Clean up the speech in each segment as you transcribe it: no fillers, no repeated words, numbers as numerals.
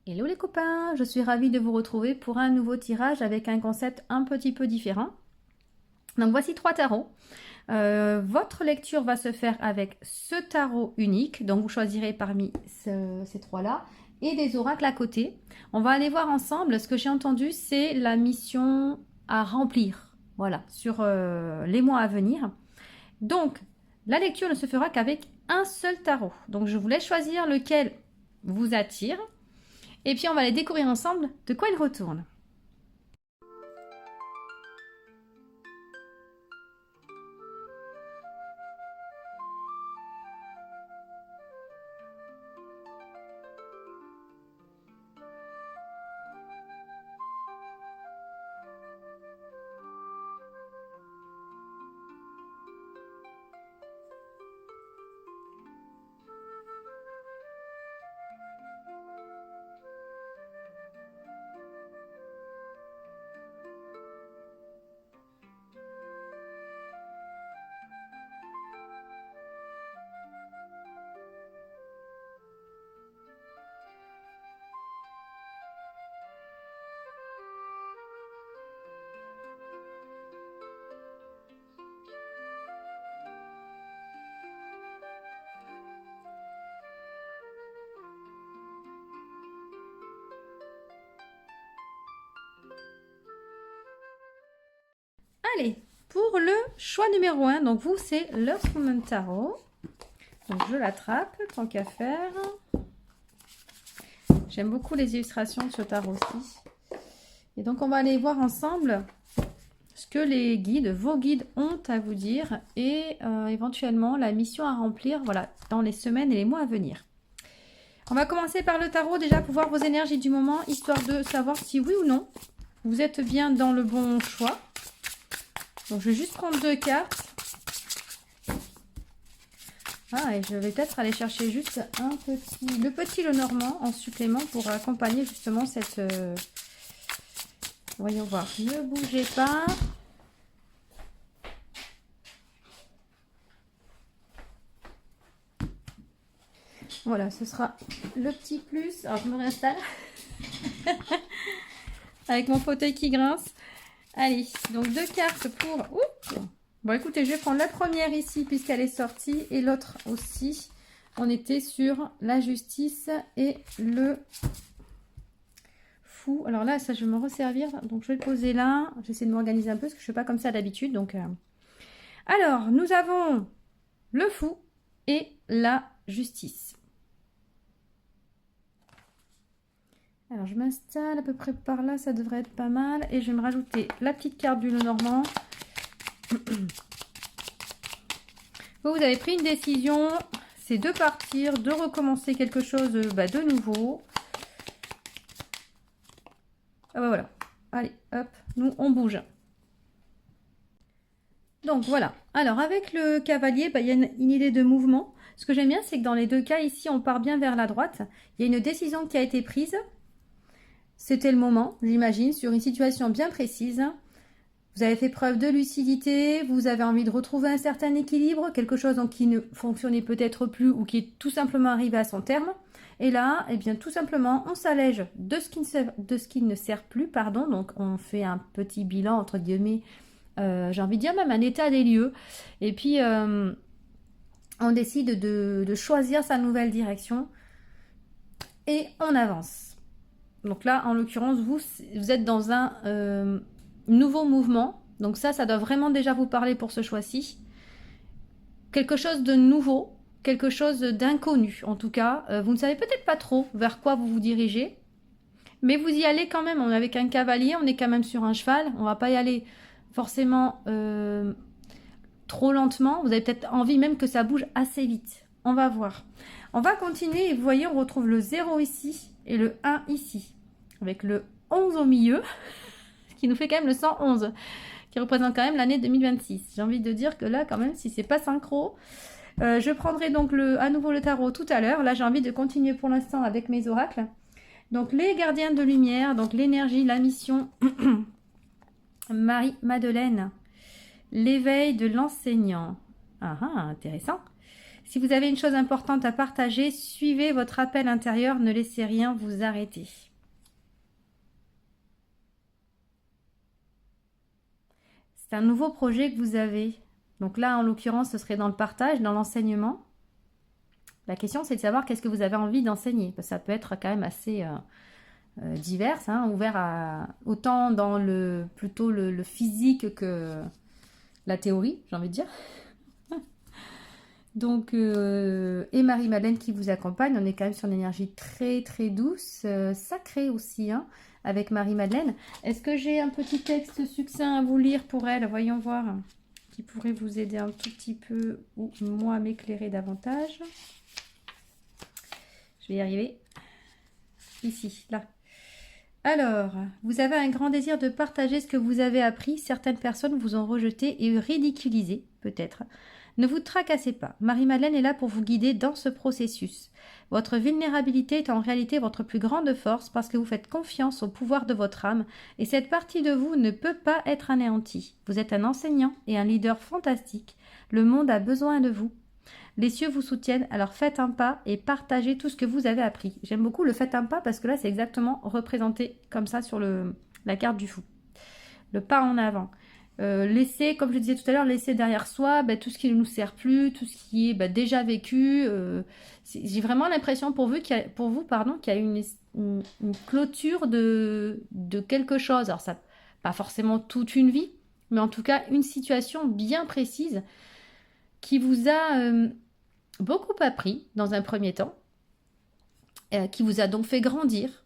Hello les copains, je suis ravie de vous retrouver pour un nouveau tirage avec un concept un petit peu différent. Donc voici 3 tarots. Votre lecture va se faire avec ce tarot unique, donc vous choisirez parmi ces 3-là, et des oracles à côté. On va aller voir ensemble, ce que j'ai entendu, c'est la mission à remplir, voilà, sur les mois à venir. Donc, la lecture ne se fera qu'avec un seul tarot. Donc je vous laisse choisir lequel vous attire. Et puis on va aller découvrir ensemble de quoi il retourne. Allez, pour le choix numéro 1, donc vous c'est Lost Woman Tarot. Donc je l'attrape, tant qu'à faire. J'aime beaucoup les illustrations de ce tarot-ci. Et donc on va aller voir ensemble ce que les guides, vos guides ont à vous dire et éventuellement la mission à remplir, voilà, dans les semaines et les mois à venir. On va commencer par le tarot déjà pour voir vos énergies du moment, histoire de savoir si oui ou non vous êtes bien dans le bon choix. Donc je vais juste prendre 2 cartes. Ah, et je vais peut-être aller chercher juste le petit Lenormand en supplément pour accompagner justement cette... Voyons voir. Ne bougez pas. Voilà, ce sera le petit plus. Alors je me réinstalle. Avec mon fauteuil qui grince. Allez, donc 2 cartes pour... Oups. Bon, écoutez, je vais prendre la première ici puisqu'elle est sortie et l'autre aussi. On était sur la justice et le fou. Alors là, ça, je vais me resservir. Donc, je vais le poser là. J'essaie de m'organiser un peu parce que je ne fais pas comme ça d'habitude. Donc, alors, nous avons le fou et la justice. Alors, je m'installe à peu près par là. Ça devrait être pas mal. Et je vais me rajouter la petite carte du Lenormand. Vous avez pris une décision, c'est de partir, de recommencer quelque chose de nouveau. Ah bah voilà, allez, hop, nous on bouge. Donc voilà, alors avec le cavalier, il y a une idée de mouvement. Ce que j'aime bien, c'est que dans les 2 cas, ici, on part bien vers la droite. Il y a une décision qui a été prise. C'était le moment, j'imagine, sur une situation bien précise. Vous avez fait preuve de lucidité, vous avez envie de retrouver un certain équilibre, quelque chose qui ne fonctionnait peut-être plus ou qui est tout simplement arrivé à son terme. Et là, eh bien, tout simplement, on s'allège de ce qui ne sert plus, pardon. Donc, on fait un petit bilan, entre guillemets, j'ai envie de dire même un état des lieux. Et puis, on décide de choisir sa nouvelle direction et on avance. Donc là, en l'occurrence, vous êtes dans un... nouveau mouvement, donc ça doit vraiment déjà vous parler pour ce choix-ci. Quelque chose de nouveau, quelque chose d'inconnu en tout cas. Vous ne savez peut-être pas trop vers quoi vous vous dirigez, mais vous y allez quand même. On est avec un cavalier, on est quand même sur un cheval. On va pas y aller forcément trop lentement. Vous avez peut-être envie même que ça bouge assez vite. On va voir. On va continuer et vous voyez, on retrouve le 0 ici et le 1 ici, avec le 11 au milieu. Qui nous fait quand même le 111, qui représente quand même l'année 2026. J'ai envie de dire que là, quand même, si c'est pas synchro, je prendrai donc à nouveau le tarot tout à l'heure. Là, j'ai envie de continuer pour l'instant avec mes oracles. Donc, les gardiens de lumière, donc l'énergie, la mission, Marie-Madeleine, l'éveil de l'enseignant. Ah, intéressant. Si vous avez une chose importante à partager, suivez votre appel intérieur, ne laissez rien vous arrêter. C'est un nouveau projet que vous avez. Donc là, en l'occurrence, ce serait dans le partage, dans l'enseignement. La question, c'est de savoir qu'est-ce que vous avez envie d'enseigner. Parce que ça peut être quand même assez divers, hein, ouvert à autant dans plutôt le physique que la théorie, j'ai envie de dire. Donc, et Marie-Madeleine qui vous accompagne, on est quand même sur une énergie très très douce, sacrée aussi, hein, avec Marie-Madeleine. Est-ce que j'ai un petit texte succinct à vous lire pour elle? Voyons voir, qui pourrait vous aider un tout petit peu ou moi à m'éclairer davantage. Je vais y arriver. Ici, là. Alors, vous avez un grand désir de partager ce que vous avez appris. Certaines personnes vous ont rejeté et ridiculisé, peut-être. Ne vous tracassez pas. Marie-Madeleine est là pour vous guider dans ce processus. Votre vulnérabilité est en réalité votre plus grande force parce que vous faites confiance au pouvoir de votre âme et cette partie de vous ne peut pas être anéantie. Vous êtes un enseignant et un leader fantastique. Le monde a besoin de vous. Les cieux vous soutiennent, alors faites un pas et partagez tout ce que vous avez appris. J'aime beaucoup le faites un pas parce que là, c'est exactement représenté comme ça sur la carte du fou. Le pas en avant. Laissez, comme je disais tout à l'heure, laisser derrière soi tout ce qui ne nous sert plus, tout ce qui est déjà vécu. J'ai vraiment l'impression pour vous qu'il y a une clôture de quelque chose. Alors, ça, pas forcément toute une vie, mais en tout cas une situation bien précise qui vous a beaucoup appris dans un premier temps, qui vous a donc fait grandir,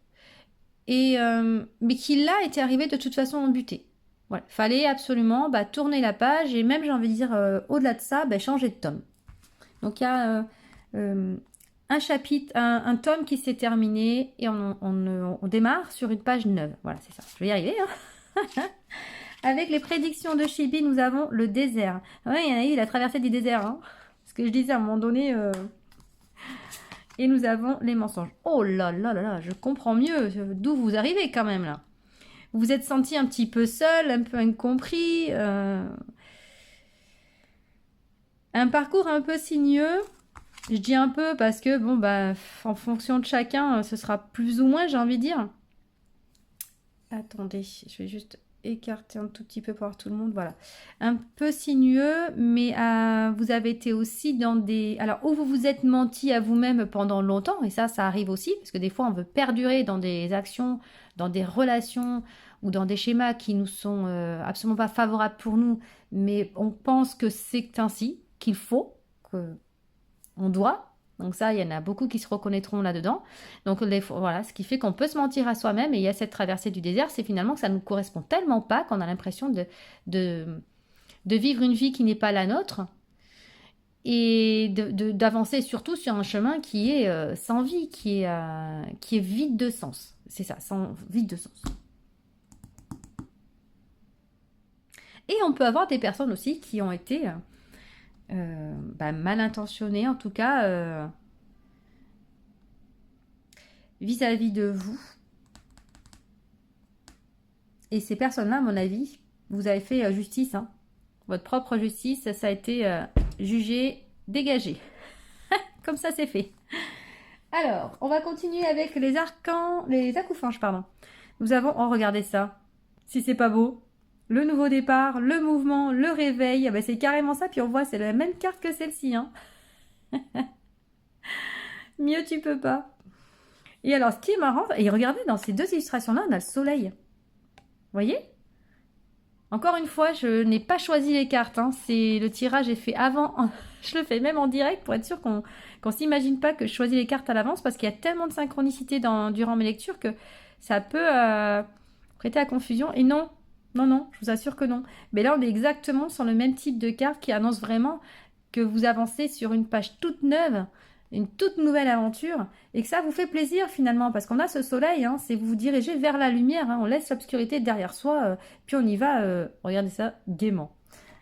mais qui là était arrivé de toute façon embuté. Voilà, fallait absolument tourner la page et même j'ai envie de dire au-delà de ça, changer de tome. Donc il y a un chapitre, un tome qui s'est terminé et on démarre sur une page neuve. Voilà, c'est ça. Je vais y arriver. Hein. Avec les prédictions de Chibi, nous avons le désert. Oui, il a traversé du désert. Hein. Ce que je disais à un moment donné. Et nous avons les mensonges. Oh là là là là, je comprends mieux d'où vous arrivez quand même là. Vous vous êtes senti un petit peu seul, un peu incompris. Un parcours un peu sinueux. Je dis un peu parce que, bon, en fonction de chacun, ce sera plus ou moins, j'ai envie de dire. Attendez, je vais juste écarter un tout petit peu pour voir tout le monde. Voilà. Un peu sinueux, mais vous avez été aussi dans des... Alors, où vous vous êtes menti à vous-même pendant longtemps, et ça arrive aussi, parce que des fois, on veut perdurer dans des actions, dans des relations ou dans des schémas qui nous sont absolument pas favorables pour nous, mais on pense que c'est ainsi, qu'il faut, qu'on doit. Donc ça, il y en a beaucoup qui se reconnaîtront là-dedans. Donc voilà, ce qui fait qu'on peut se mentir à soi-même. Et il y a cette traversée du désert, c'est finalement que ça ne nous correspond tellement pas qu'on a l'impression de vivre une vie qui n'est pas la nôtre et d'avancer surtout sur un chemin qui est sans vie, qui est vide de sens. C'est ça, vide de sens. Et on peut avoir des personnes aussi qui ont été mal intentionnées, en tout cas... vis-à-vis de vous. Et ces personnes-là, à mon avis, vous avez fait justice. Hein. Votre propre justice, ça a été jugé, dégagé. Comme ça, c'est fait. Alors, on va continuer avec les acouphens, pardon. Nous avons, regardez ça. Si c'est pas beau. Le nouveau départ, le mouvement, le réveil. C'est carrément ça. Puis on voit, c'est la même carte que celle-ci. Hein. Mieux tu peux pas. Et alors, ce qui est marrant, et regardez, dans ces deux illustrations-là, on a le soleil. Vous voyez? Encore une fois, je n'ai pas choisi les cartes. Hein. C'est le tirage est fait avant. Je le fais même en direct pour être sûr qu'on ne s'imagine pas que je choisis les cartes à l'avance parce qu'il y a tellement de synchronicité durant mes lectures que ça peut prêter à confusion. Et non, je vous assure que non. Mais là, on est exactement sur le même type de carte qui annonce vraiment que vous avancez sur une page toute neuve, une toute nouvelle aventure, et que ça vous fait plaisir finalement, parce qu'on a ce soleil, hein, c'est vous vous dirigez vers la lumière, hein, on laisse l'obscurité derrière soi, puis on y va, regardez ça, gaiement.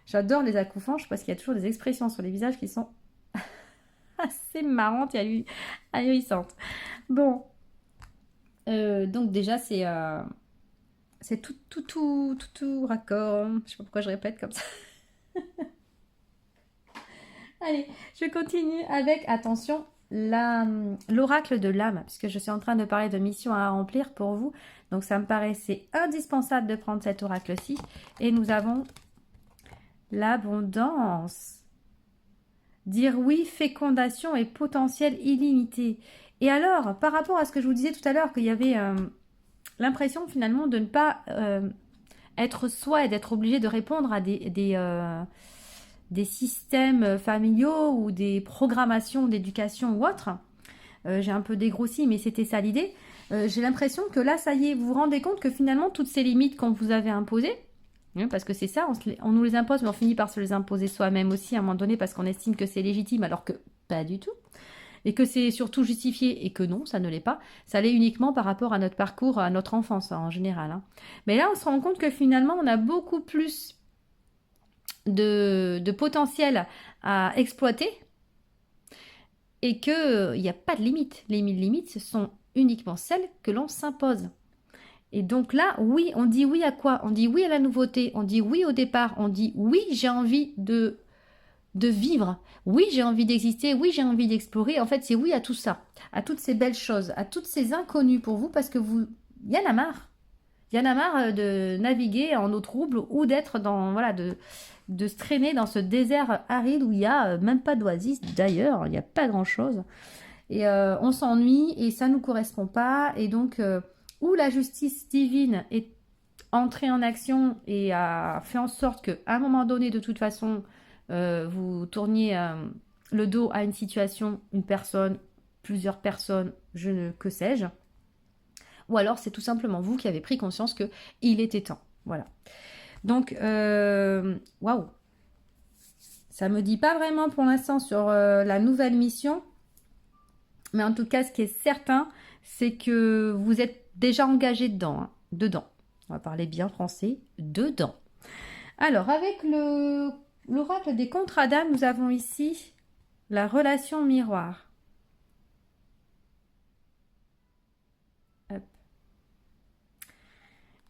J'adore les acouphens parce qu'il y a toujours des expressions sur les visages qui sont assez marrantes et ahurissantes. Bon, donc déjà c'est tout raccord, je sais pas pourquoi je répète comme ça. Allez, je continue avec, attention, l'oracle de l'âme, puisque je suis en train de parler de mission à remplir pour vous. Donc, ça me paraissait indispensable de prendre cet oracle-ci. Et nous avons l'abondance. Dire oui, fécondation et potentiel illimité. Et alors, par rapport à ce que je vous disais tout à l'heure, qu'il y avait l'impression finalement de ne pas être soi et d'être obligé de répondre à des systèmes familiaux ou des programmations d'éducation ou autre. J'ai un peu dégrossi, mais c'était ça l'idée. J'ai l'impression que là, ça y est, vous vous rendez compte que finalement, toutes ces limites qu'on vous avait imposées, parce que c'est ça, on nous les impose, mais on finit par se les imposer soi-même aussi à un moment donné parce qu'on estime que c'est légitime alors que pas du tout. Et que c'est surtout justifié et que non, ça ne l'est pas. Ça l'est uniquement par rapport à notre parcours, à notre enfance en général. Hein. Mais là, on se rend compte que finalement, on a beaucoup plus de potentiel à exploiter et qu'il n'y a pas de limite. Les limites, ce sont uniquement celles que l'on s'impose. Et donc là, oui, on dit oui à quoi? On dit oui à la nouveauté, on dit oui au départ, on dit oui, j'ai envie de vivre, oui, j'ai envie d'exister, oui, j'ai envie d'explorer. En fait, c'est oui à tout ça, à toutes ces belles choses, à toutes ces inconnues pour vous, parce que il y en a marre. Il y en a marre de naviguer en eau trouble ou d'être dans, voilà, de se traîner dans ce désert aride où il n'y a même pas d'oasis. D'ailleurs, il n'y a pas grand-chose. Et on s'ennuie et ça ne nous correspond pas. Et donc, où la justice divine est entrée en action et a fait en sorte qu'à un moment donné, de toute façon, vous tourniez le dos à une situation, une personne, plusieurs personnes, que sais-je. Ou alors c'est tout simplement vous qui avez pris conscience que il était temps. Voilà. Donc, waouh. Ça me dit pas vraiment pour l'instant sur la nouvelle mission. Mais en tout cas, ce qui est certain, c'est que vous êtes déjà engagé dedans. Hein, dedans. On va parler bien français. Dedans. Alors, avec l'oracle des contrats d'âme, nous avons ici la relation miroir. Hop.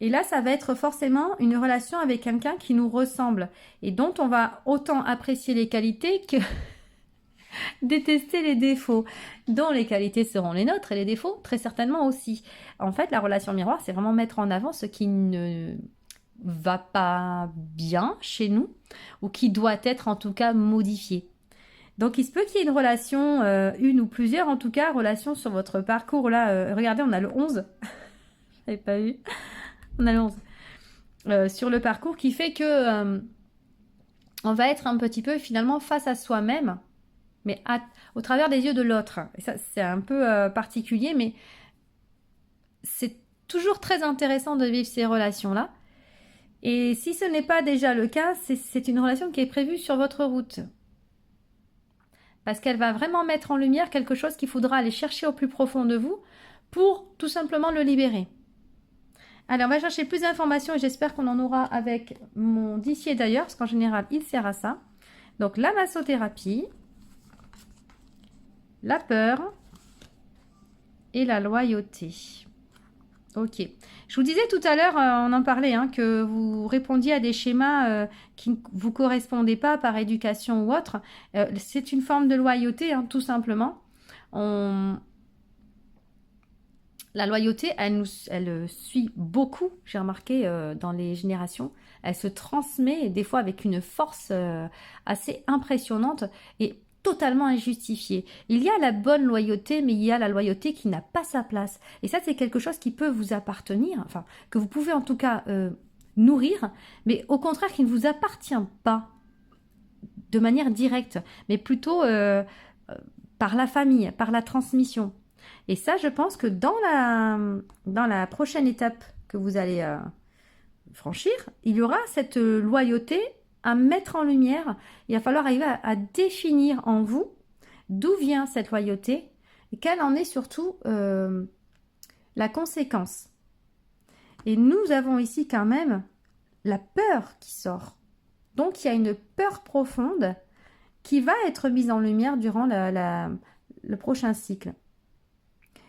Et là, ça va être forcément une relation avec quelqu'un qui nous ressemble et dont on va autant apprécier les qualités que détester les défauts, dont les qualités seront les nôtres et les défauts très certainement aussi. En fait, la relation miroir, c'est vraiment mettre en avant ce qui ne va pas bien chez nous ou qui doit être en tout cas modifié. Donc, il se peut qu'il y ait une relation, une ou plusieurs en tout cas, relations sur votre parcours. Là, regardez, on a le 11. Je n'avais pas vu. On a le 11. Sur le parcours qui fait que on va être un petit peu finalement face à soi-même, mais au travers des yeux de l'autre. Et ça, c'est un peu particulier, mais c'est toujours très intéressant de vivre ces relations-là. Et si ce n'est pas déjà le cas, c'est une relation qui est prévue sur votre route. Parce qu'elle va vraiment mettre en lumière quelque chose qu'il faudra aller chercher au plus profond de vous pour tout simplement le libérer. Alors, on va chercher plus d'informations et j'espère qu'on en aura avec mon dicier d'ailleurs, parce qu'en général, il sert à ça. Donc, la massothérapie, la peur et la loyauté. Ok. Je vous disais tout à l'heure, on en parlait, hein, que vous répondiez à des schémas qui ne vous correspondaient pas par éducation ou autre. C'est une forme de loyauté, hein, tout simplement. La loyauté, elle suit beaucoup, j'ai remarqué, dans les générations. Elle se transmet des fois avec une force assez impressionnante et totalement injustifiée. Il y a la bonne loyauté, mais il y a la loyauté qui n'a pas sa place. Et ça, c'est quelque chose qui peut vous appartenir, enfin, que vous pouvez en tout cas nourrir, mais au contraire qui ne vous appartient pas de manière directe, mais plutôt par la famille, par la transmission. Et ça, je pense que dans la prochaine étape que vous allez franchir, il y aura cette loyauté à mettre en lumière. Il va falloir arriver à définir en vous d'où vient cette loyauté et quelle en est surtout la conséquence. Et nous avons ici quand même la peur qui sort. Donc, il y a une peur profonde qui va être mise en lumière durant le prochain cycle.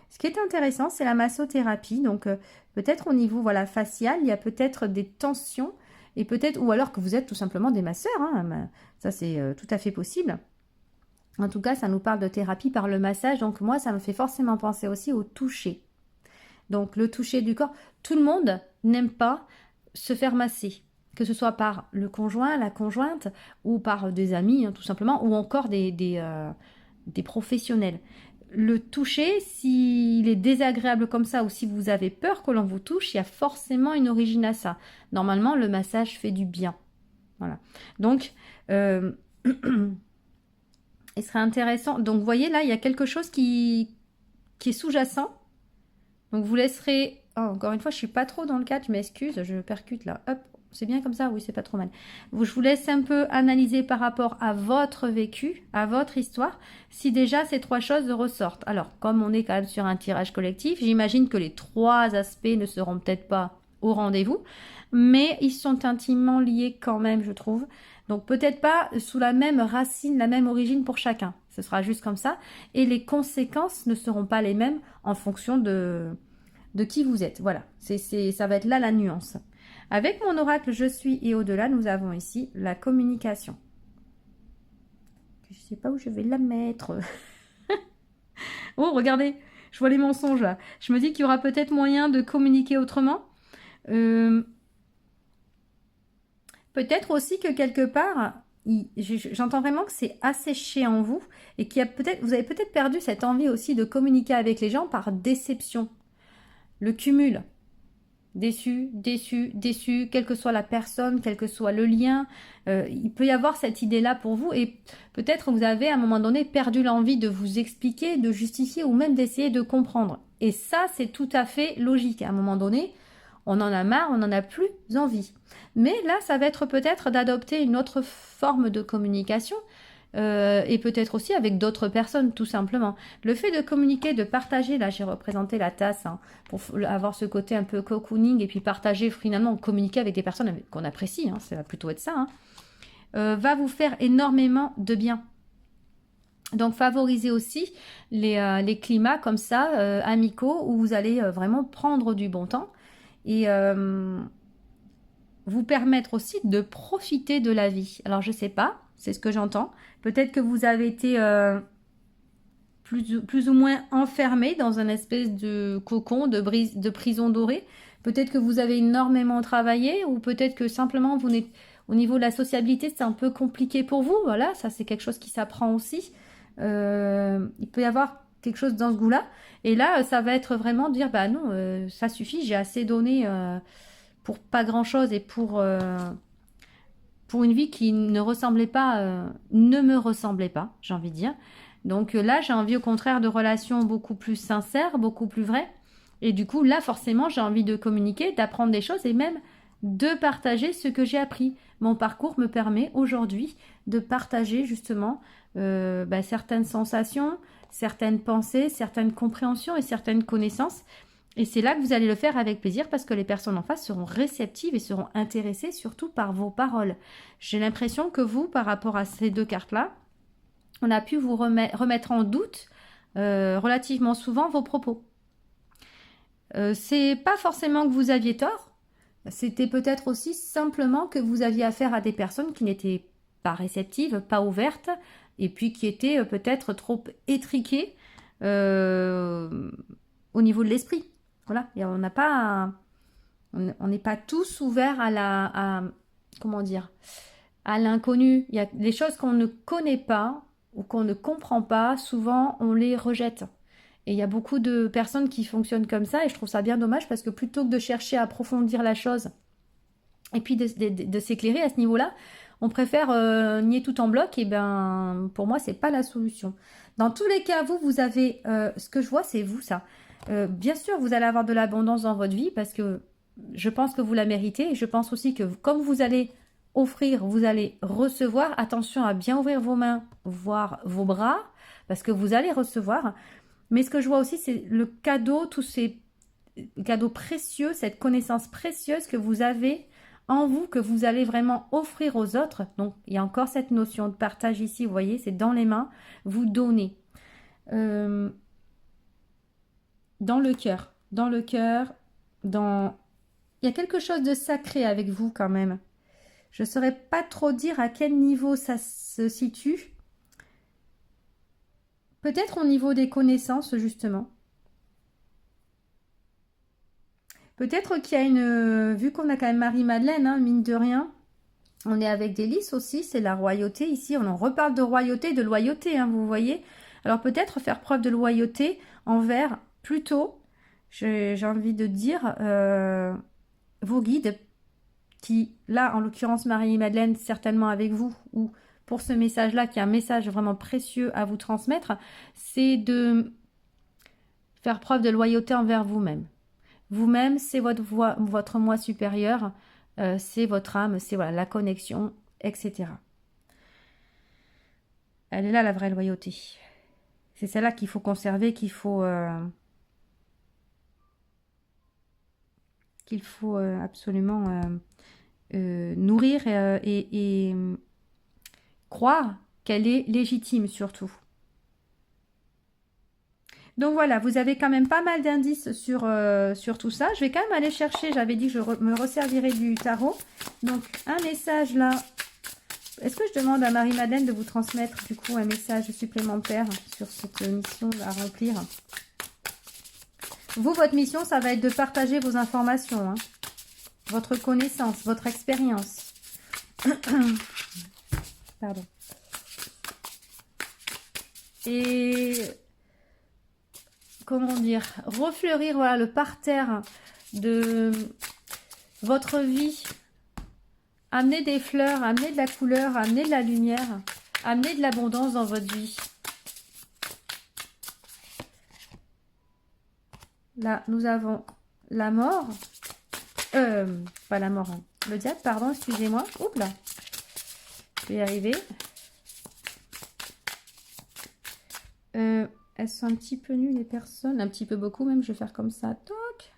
Ce qui est intéressant, c'est la massothérapie. Donc, peut-être au niveau facial, il y a peut-être des tensions et peut-être, ou alors que vous êtes tout simplement des masseurs. Hein, ça, c'est tout à fait possible. En tout cas, ça nous parle de thérapie par le massage. Donc moi, ça me fait forcément penser aussi au toucher. Donc le toucher du corps. Tout le monde n'aime pas se faire masser. Que ce soit par le conjoint, la conjointe, ou par des amis, hein, tout simplement, ou encore des professionnels. Le toucher, s'il est désagréable comme ça, ou si vous avez peur que l'on vous touche, il y a forcément une origine à ça. Normalement, le massage fait du bien. Voilà. Donc, il serait intéressant. Donc, vous voyez, là, il y a quelque chose qui est sous-jacent. Donc, vous laisserez... Oh, encore une fois, je suis pas trop dans le cadre, je m'excuse, je percute là. Hop, c'est bien comme ça? Oui, c'est pas trop mal. Je vous laisse un peu analyser par rapport à votre vécu, à votre histoire, si déjà ces 3 choses ressortent. Alors, comme on est quand même sur un tirage collectif, j'imagine que les 3 aspects ne seront peut-être pas au rendez-vous, mais ils sont intimement liés quand même, je trouve. Donc, peut-être pas sous la même racine, la même origine pour chacun. Ce sera juste comme ça. Et les conséquences ne seront pas les mêmes en fonction de qui vous êtes. Voilà, ça va être là la nuance. Avec mon oracle Je suis et au-delà, nous avons ici la communication. Je ne sais pas où je vais la mettre. Oh, regardez, je vois les mensonges là. Je me dis qu'il y aura peut-être moyen de communiquer autrement. Peut-être aussi que quelque part, j'entends vraiment que c'est asséché en vous et vous avez peut-être perdu cette envie aussi de communiquer avec les gens par déception. Le cumul. Déçu, déçu, déçu, quelle que soit la personne, quel que soit le lien, il peut y avoir cette idée-là pour vous et peut-être vous avez à un moment donné perdu l'envie de vous expliquer, de justifier ou même d'essayer de comprendre. Et ça, c'est tout à fait logique. À un moment donné, on en a marre, on n'en a plus envie. Mais là, ça va être peut-être d'adopter une autre forme de communication. Et peut-être aussi avec d'autres personnes, tout simplement. Le fait de communiquer, de partager, là j'ai représenté la tasse, hein, pour avoir ce côté un peu cocooning, et puis partager, finalement, communiquer avec des personnes qu'on apprécie, hein, ça va plutôt être ça, hein, va vous faire énormément de bien. Donc favoriser aussi les climats comme ça, amicaux, où vous allez vraiment prendre du bon temps, et vous permettre aussi de profiter de la vie. Alors je sais pas, c'est ce que j'entends. Peut-être que vous avez été plus ou moins enfermé dans un espèce de cocon, de prison dorée. Peut-être que vous avez énormément travaillé ou peut-être que simplement au niveau de la sociabilité, c'est un peu compliqué pour vous. Voilà, ça c'est quelque chose qui s'apprend aussi. Il peut y avoir quelque chose dans ce goût-là. Et là, ça va être vraiment de dire, bah non, ça suffit, j'ai assez donné pour pas grand-chose et pour une vie qui ne ressemblait pas, ne me ressemblait pas, j'ai envie de dire. Donc là, j'ai envie au contraire de relations beaucoup plus sincères, beaucoup plus vraies. Et du coup, là, forcément, j'ai envie de communiquer, d'apprendre des choses et même de partager ce que j'ai appris. Mon parcours me permet aujourd'hui de partager justement certaines sensations, certaines pensées, certaines compréhensions et certaines connaissances. Et c'est là que vous allez le faire avec plaisir parce que les personnes en face seront réceptives et seront intéressées surtout par vos paroles. J'ai l'impression que vous, par rapport à ces 2 cartes-là, on a pu vous remettre en doute relativement souvent vos propos. C'est pas forcément que vous aviez tort, c'était peut-être aussi simplement que vous aviez affaire à des personnes qui n'étaient pas réceptives, pas ouvertes, et puis qui étaient peut-être trop étriquées au niveau de l'esprit. Voilà, et on n'est pas tous ouverts comment dire, à l'inconnu. Il y a des choses qu'on ne connaît pas ou qu'on ne comprend pas, souvent on les rejette. Et il y a beaucoup de personnes qui fonctionnent comme ça et je trouve ça bien dommage parce que plutôt que de chercher à approfondir la chose et puis de s'éclairer à ce niveau-là, on préfère nier tout en bloc et ben pour moi c'est pas la solution. Dans tous les cas, vous avez ce que je vois, c'est vous ça. Bien sûr, vous allez avoir de l'abondance dans votre vie parce que je pense que vous la méritez et je pense aussi que comme vous allez offrir, vous allez recevoir. Attention à bien ouvrir vos mains, voire vos bras, parce que vous allez recevoir. Mais ce que je vois aussi, c'est le cadeau, tous ces cadeaux précieux, cette connaissance précieuse que vous avez en vous, que vous allez vraiment offrir aux autres. Donc, il y a encore cette notion de partage ici, vous voyez, c'est dans les mains, vous donnez. Dans le cœur, il y a quelque chose de sacré avec vous quand même. Je ne saurais pas trop dire à quel niveau ça se situe. Peut-être au niveau des connaissances, justement. Peut-être qu'il y a une... Vu qu'on a quand même Marie-Madeleine, hein, mine de rien, on est avec des lys aussi, c'est la royauté ici. On en reparle de royauté, de loyauté, hein, vous voyez. Alors peut-être faire preuve de loyauté envers, plutôt, j'ai envie de dire, vos guides, qui, là, en l'occurrence, Marie-Madeleine, certainement avec vous, ou pour ce message-là, qui est un message vraiment précieux à vous transmettre, c'est de faire preuve de loyauté envers vous-même. Vous-même, c'est votre moi supérieur, c'est votre âme, c'est voilà, la connexion, etc. Elle est là, la vraie loyauté. C'est celle-là qu'il faut conserver, qu'il faut absolument nourrir et croire qu'elle est légitime surtout. Donc voilà, vous avez quand même pas mal d'indices sur tout ça. Je vais quand même aller chercher, j'avais dit que je me resservirais du tarot. Donc un message là. Est-ce que je demande à Marie-Madeleine de vous transmettre du coup un message supplémentaire sur cette mission à remplir? Vous, votre mission, ça va être de partager vos informations, hein, votre connaissance, votre expérience. Pardon. Et comment dire, refleurir voilà, le parterre de votre vie. Amener des fleurs, amener de la couleur, amener de la lumière, amener de l'abondance dans votre vie. Là, nous avons la mort. Pas la mort, hein. Le diable, pardon, excusez-moi. Oups là. Je vais y arriver. Elles sont un petit peu nues, les personnes. Un petit peu beaucoup, même. Je vais faire comme ça. Toc.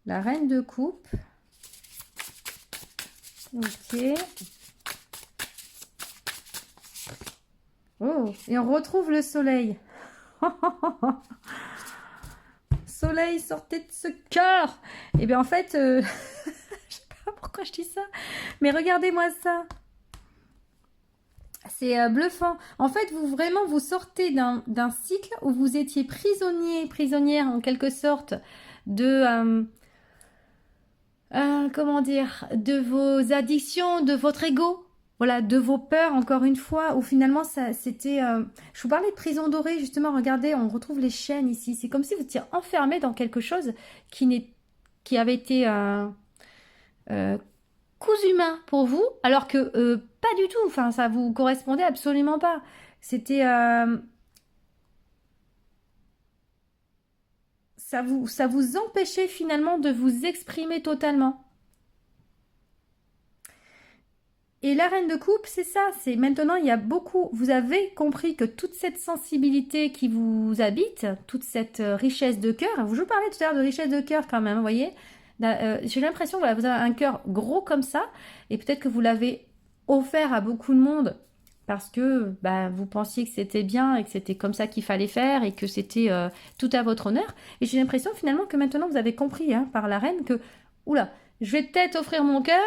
La reine de coupe. Ok. Oh, et on retrouve le soleil. Soleil, sortez de ce cœur. Et bien en fait, je sais pas pourquoi je dis ça, mais regardez-moi ça. C'est bluffant. En fait, vous sortez d'un cycle où vous étiez prisonnière en quelque sorte de... comment dire, de vos addictions, de votre ego, voilà, de vos peurs, encore une fois, où finalement, c'était... je vous parlais de prison dorée, justement, regardez, on retrouve les chaînes ici. C'est comme si vous étiez enfermé dans quelque chose qui avait été cousu main pour vous, alors que pas du tout, enfin, ça vous correspondait absolument pas. C'était... ça vous empêchait finalement de vous exprimer totalement. Et la reine de coupe, c'est ça, c'est maintenant il y a beaucoup, vous avez compris que toute cette sensibilité qui vous habite, toute cette richesse de cœur, je vous parlais tout à l'heure de richesse de cœur quand même, vous voyez, j'ai l'impression que voilà, vous avez un cœur gros comme ça, et peut-être que vous l'avez offert à beaucoup de monde, parce que bah, vous pensiez que c'était bien, et que c'était comme ça qu'il fallait faire, et que c'était tout à votre honneur, et j'ai l'impression finalement que maintenant vous avez compris hein, par la reine que, oula, je vais peut-être offrir mon cœur,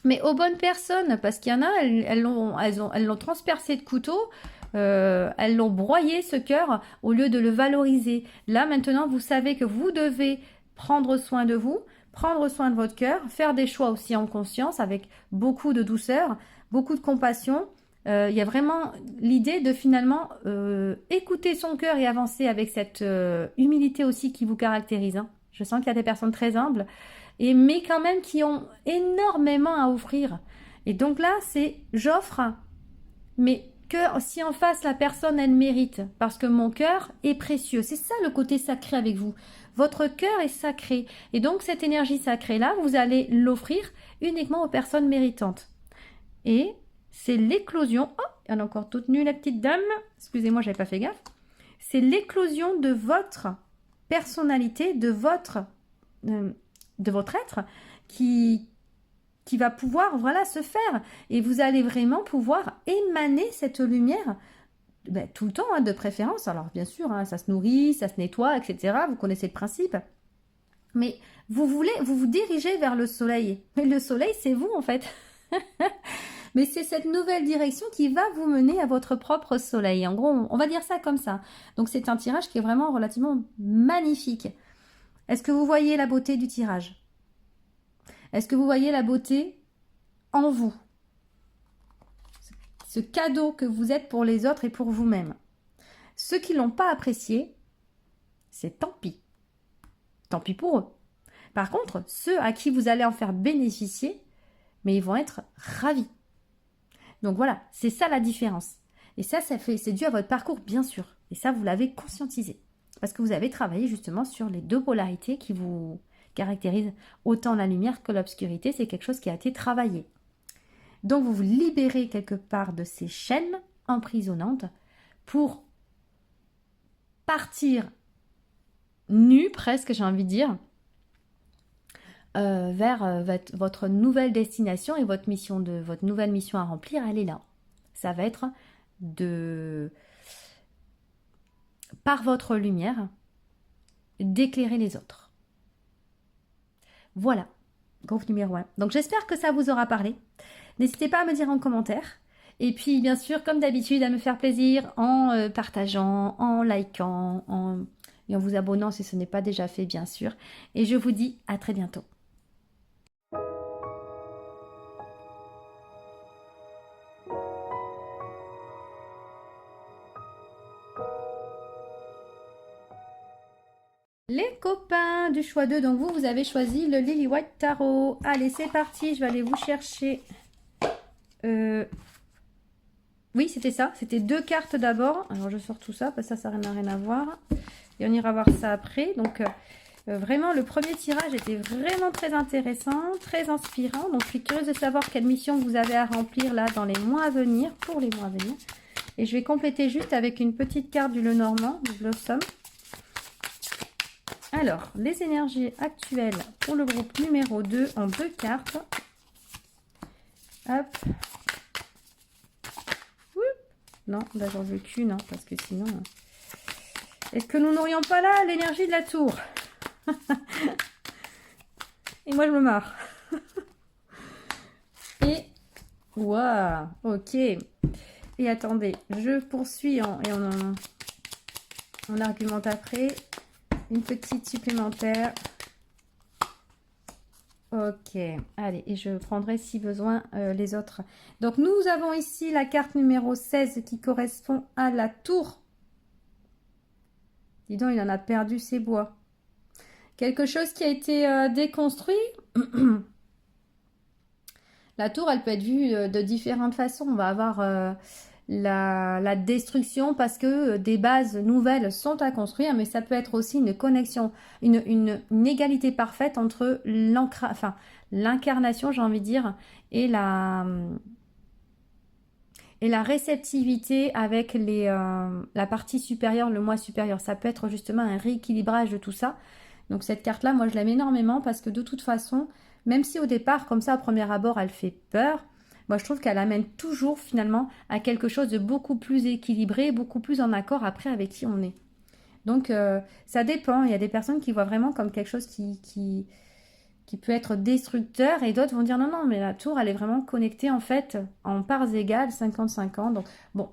mais aux bonnes personnes, parce qu'il y en a, elles l'ont transpercé de couteau, elles l'ont broyé ce cœur au lieu de le valoriser. Là maintenant, vous savez que vous devez prendre soin de vous, prendre soin de votre cœur, faire des choix aussi en conscience avec beaucoup de douceur, beaucoup de compassion. Il y a vraiment l'idée de finalement écouter son cœur et avancer avec cette humilité aussi qui vous caractérise. Hein. Je sens qu'il y a des personnes très humbles. Mais quand même qui ont énormément à offrir. Et donc là, c'est j'offre, mais que si en face la personne elle mérite, parce que mon cœur est précieux. C'est ça le côté sacré avec vous. Votre cœur est sacré. Et donc cette énergie sacrée-là, vous allez l'offrir uniquement aux personnes méritantes. Et c'est l'éclosion. Oh, il y en a encore toute nue la petite dame. Excusez-moi, j'avais pas fait gaffe. C'est l'éclosion de votre personnalité, de votre être qui va pouvoir voilà se faire et vous allez vraiment pouvoir émaner cette lumière tout le temps hein, de préférence. Alors bien sûr hein, ça se nourrit, ça se nettoie, etc. Vous connaissez le principe, mais vous vous dirigez vers le soleil, mais le soleil c'est vous en fait. Mais c'est cette nouvelle direction qui va vous mener à votre propre soleil. En gros, on va dire ça comme ça. Donc c'est un tirage qui est vraiment relativement magnifique. Est-ce que vous voyez la beauté du tirage? Est-ce que vous voyez la beauté en vous? Ce cadeau que vous êtes pour les autres et pour vous-même. Ceux qui ne l'ont pas apprécié, c'est tant pis. Tant pis pour eux. Par contre, ceux à qui vous allez en faire bénéficier, mais ils vont être ravis. Donc voilà, c'est ça la différence. Et ça, c'est dû à votre parcours, bien sûr. Et ça, vous l'avez conscientisé. Parce que vous avez travaillé justement sur les deux polarités qui vous caractérisent. Autant la lumière que l'obscurité, c'est quelque chose qui a été travaillé. Donc vous vous libérez quelque part de ces chaînes emprisonnantes pour partir nu, presque, j'ai envie de dire, vers votre nouvelle destination et votre nouvelle mission à remplir, elle est là. Ça va être par votre lumière, d'éclairer les autres. Voilà, groupe numéro 1. Donc j'espère que ça vous aura parlé. N'hésitez pas à me dire en commentaire. Et puis bien sûr, comme d'habitude, à me faire plaisir en partageant, en likant, et en vous abonnant si ce n'est pas déjà fait, bien sûr. Et je vous dis à très bientôt. Les copains du choix 2, donc vous avez choisi le Lily White Tarot. Allez, c'est parti, je vais aller vous chercher. Oui, c'était ça, c'était 2 cartes d'abord. Alors je sors tout ça, parce que ça n'a rien à voir. Et on ira voir ça après. Donc vraiment, le premier tirage était vraiment très intéressant, très inspirant. Donc je suis curieuse de savoir quelle mission vous avez à remplir là dans les mois à venir, pour les mois à venir. Et je vais compléter juste avec une petite carte du Lenormand, du Blossom. Alors, les énergies actuelles pour le groupe numéro 2 en 2 cartes. Hop. Oup. Non, là j'en veux qu'une, hein, parce que sinon... Est-ce que nous n'aurions pas là l'énergie de la tour? Et moi je me marre. Et... Waouh, ok. Et attendez, je poursuis on argumente après. Une petite supplémentaire. Ok, allez, et je prendrai si besoin les autres. Donc nous avons ici la carte numéro 16 qui correspond à la tour. Dis donc, il en a perdu ses bois. Quelque chose qui a été déconstruit. La tour, elle peut être vue de différentes façons. On va avoir la destruction parce que des bases nouvelles sont à construire, mais ça peut être aussi une connexion, une égalité parfaite entre l'incarnation, j'ai envie de dire, et la réceptivité avec la partie supérieure, le moi supérieur. Ça peut être justement un rééquilibrage de tout ça. Donc cette carte-là, moi je l'aime énormément parce que de toute façon, même si au départ, comme ça, à premier abord, elle fait peur, moi je trouve qu'elle amène toujours finalement à quelque chose de beaucoup plus équilibré, beaucoup plus en accord après avec qui on est. Donc ça dépend, il y a des personnes qui voient vraiment comme quelque chose qui peut être destructeur et d'autres vont dire non, non, mais la tour elle est vraiment connectée en fait en parts égales, 50-50. Donc bon,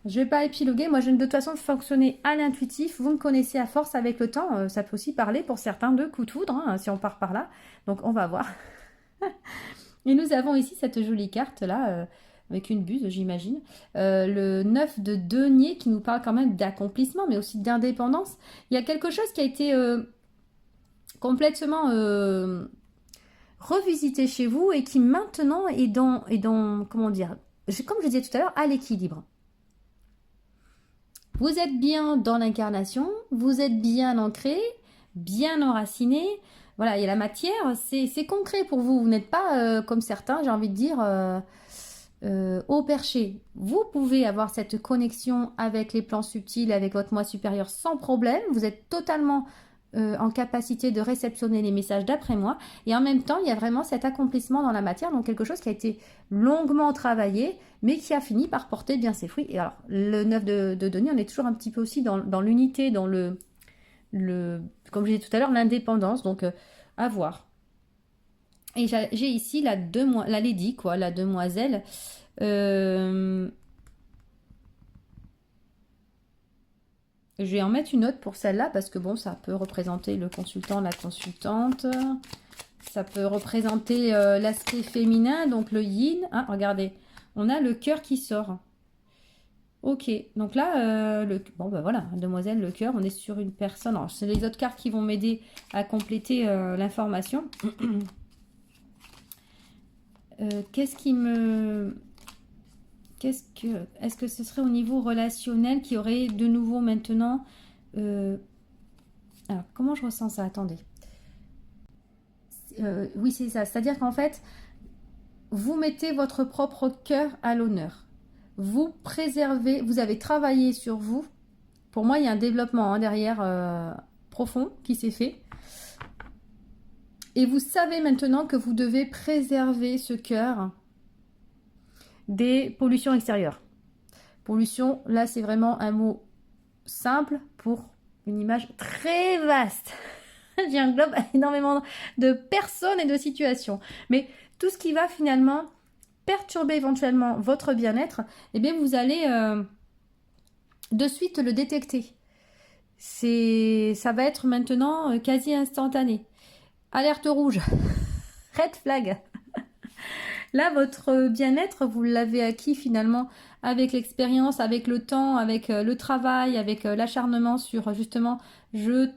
je vais pas épiloguer, moi je de toute façon fonctionner à l'intuitif, vous me connaissez à force avec le temps, ça peut aussi parler pour certains de coup de foudre, hein, si on part par là, donc on va voir. Et nous avons ici cette jolie carte là, avec une buse j'imagine, le 9 de denier qui nous parle quand même d'accomplissement mais aussi d'indépendance. Il y a quelque chose qui a été complètement revisité chez vous et qui maintenant est dans comment dire, comme je disais tout à l'heure, à l'équilibre. Vous êtes bien dans l'incarnation, vous êtes bien ancré, bien enraciné. Voilà, il y a la matière, c'est concret pour vous. Vous n'êtes pas comme certains, j'ai envie de dire, au perché. Vous pouvez avoir cette connexion avec les plans subtils, avec votre moi supérieur sans problème. Vous êtes totalement en capacité de réceptionner les messages d'après moi. Et en même temps, il y a vraiment cet accomplissement dans la matière, donc quelque chose qui a été longuement travaillé, mais qui a fini par porter bien ses fruits. Et alors, le 9 de denier, on est toujours un petit peu aussi dans l'unité, dans comme je disais tout à l'heure, l'indépendance. Donc, à voir. Et j'ai ici la lady, quoi, la demoiselle. Je vais en mettre une autre pour celle-là parce que bon, ça peut représenter le consultant, la consultante. Ça peut représenter l'aspect féminin, donc le yin. Ah, regardez, on a le cœur qui sort. Ok, donc là, bon ben voilà, demoiselle, le cœur, on est sur une personne. Alors, c'est les autres cartes qui vont m'aider à compléter l'information. Qu'est-ce qui me... Est-ce que ce serait au niveau relationnel qui aurait de nouveau maintenant... Alors, comment je ressens ça? Attendez. Oui, c'est ça. C'est-à-dire qu'en fait, vous mettez votre propre cœur à l'honneur. Vous préservez, vous avez travaillé sur vous. Pour moi, il y a un développement derrière profond qui s'est fait. Et vous savez maintenant que vous devez préserver ce cœur des pollutions extérieures. Pollution, là, c'est vraiment un mot simple pour une image très vaste. J'y englobe énormément de personnes et de situations. Mais tout ce qui va finalement perturber éventuellement votre bien-être, eh bien, vous allez de suite le détecter. Ça va être maintenant quasi instantané. Alerte rouge. Red flag. Là, votre bien-être, vous l'avez acquis finalement avec l'expérience, avec le temps, avec le travail, avec l'acharnement sur justement je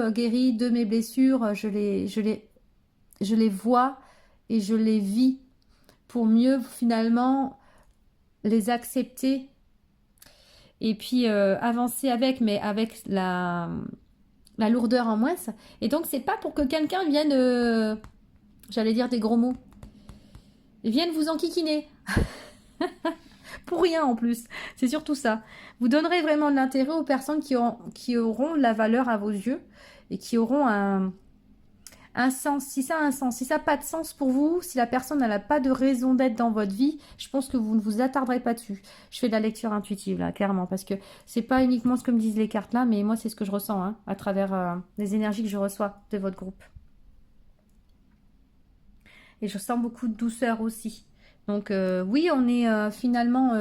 guéris de mes blessures, je les vois et je les vis pour mieux finalement les accepter et puis avancer avec, mais avec la lourdeur en moins. Et donc, c'est pas pour que quelqu'un vienne, j'allais dire des gros mots, vienne vous enquiquiner. Pour rien en plus. C'est surtout ça. Vous donnerez vraiment de l'intérêt aux personnes qui auront la valeur à vos yeux et qui auront un sens. Si ça a un sens, si ça n'a pas de sens pour vous, si la personne n'a pas de raison d'être dans votre vie, je pense que vous ne vous attarderez pas dessus. Je fais de la lecture intuitive là, clairement, parce que c'est pas uniquement ce que me disent les cartes là, mais moi c'est ce que je ressens hein, à travers les énergies que je reçois de votre groupe. Et je sens beaucoup de douceur aussi. Donc oui, on est finalement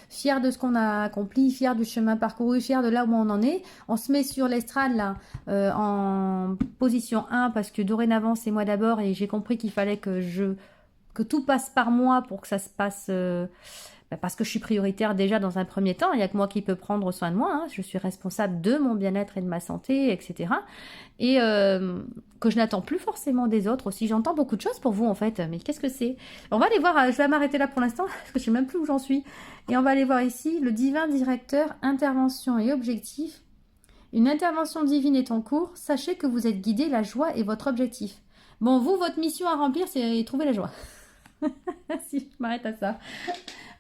fiers de ce qu'on a accompli, fiers du chemin parcouru, fiers de là où on en est. On se met sur l'estrade là en position 1 parce que dorénavant c'est moi d'abord et j'ai compris qu'il fallait que tout passe par moi pour que ça se passe parce que je suis prioritaire déjà dans un premier temps. Il n'y a que moi qui peux prendre soin de moi. Hein. Je suis responsable de mon bien-être et de ma santé, etc. Et que je n'attends plus forcément des autres aussi. J'entends beaucoup de choses pour vous en fait. Mais qu'est-ce que c'est? On va aller voir, je vais m'arrêter là pour l'instant parce que je ne sais même plus où j'en suis. Et on va aller voir ici le divin directeur, intervention et objectif. Une intervention divine est en cours. Sachez que vous êtes guidé, la joie est votre objectif. Bon, vous, votre mission à remplir, c'est trouver la joie. Si je m'arrête à ça.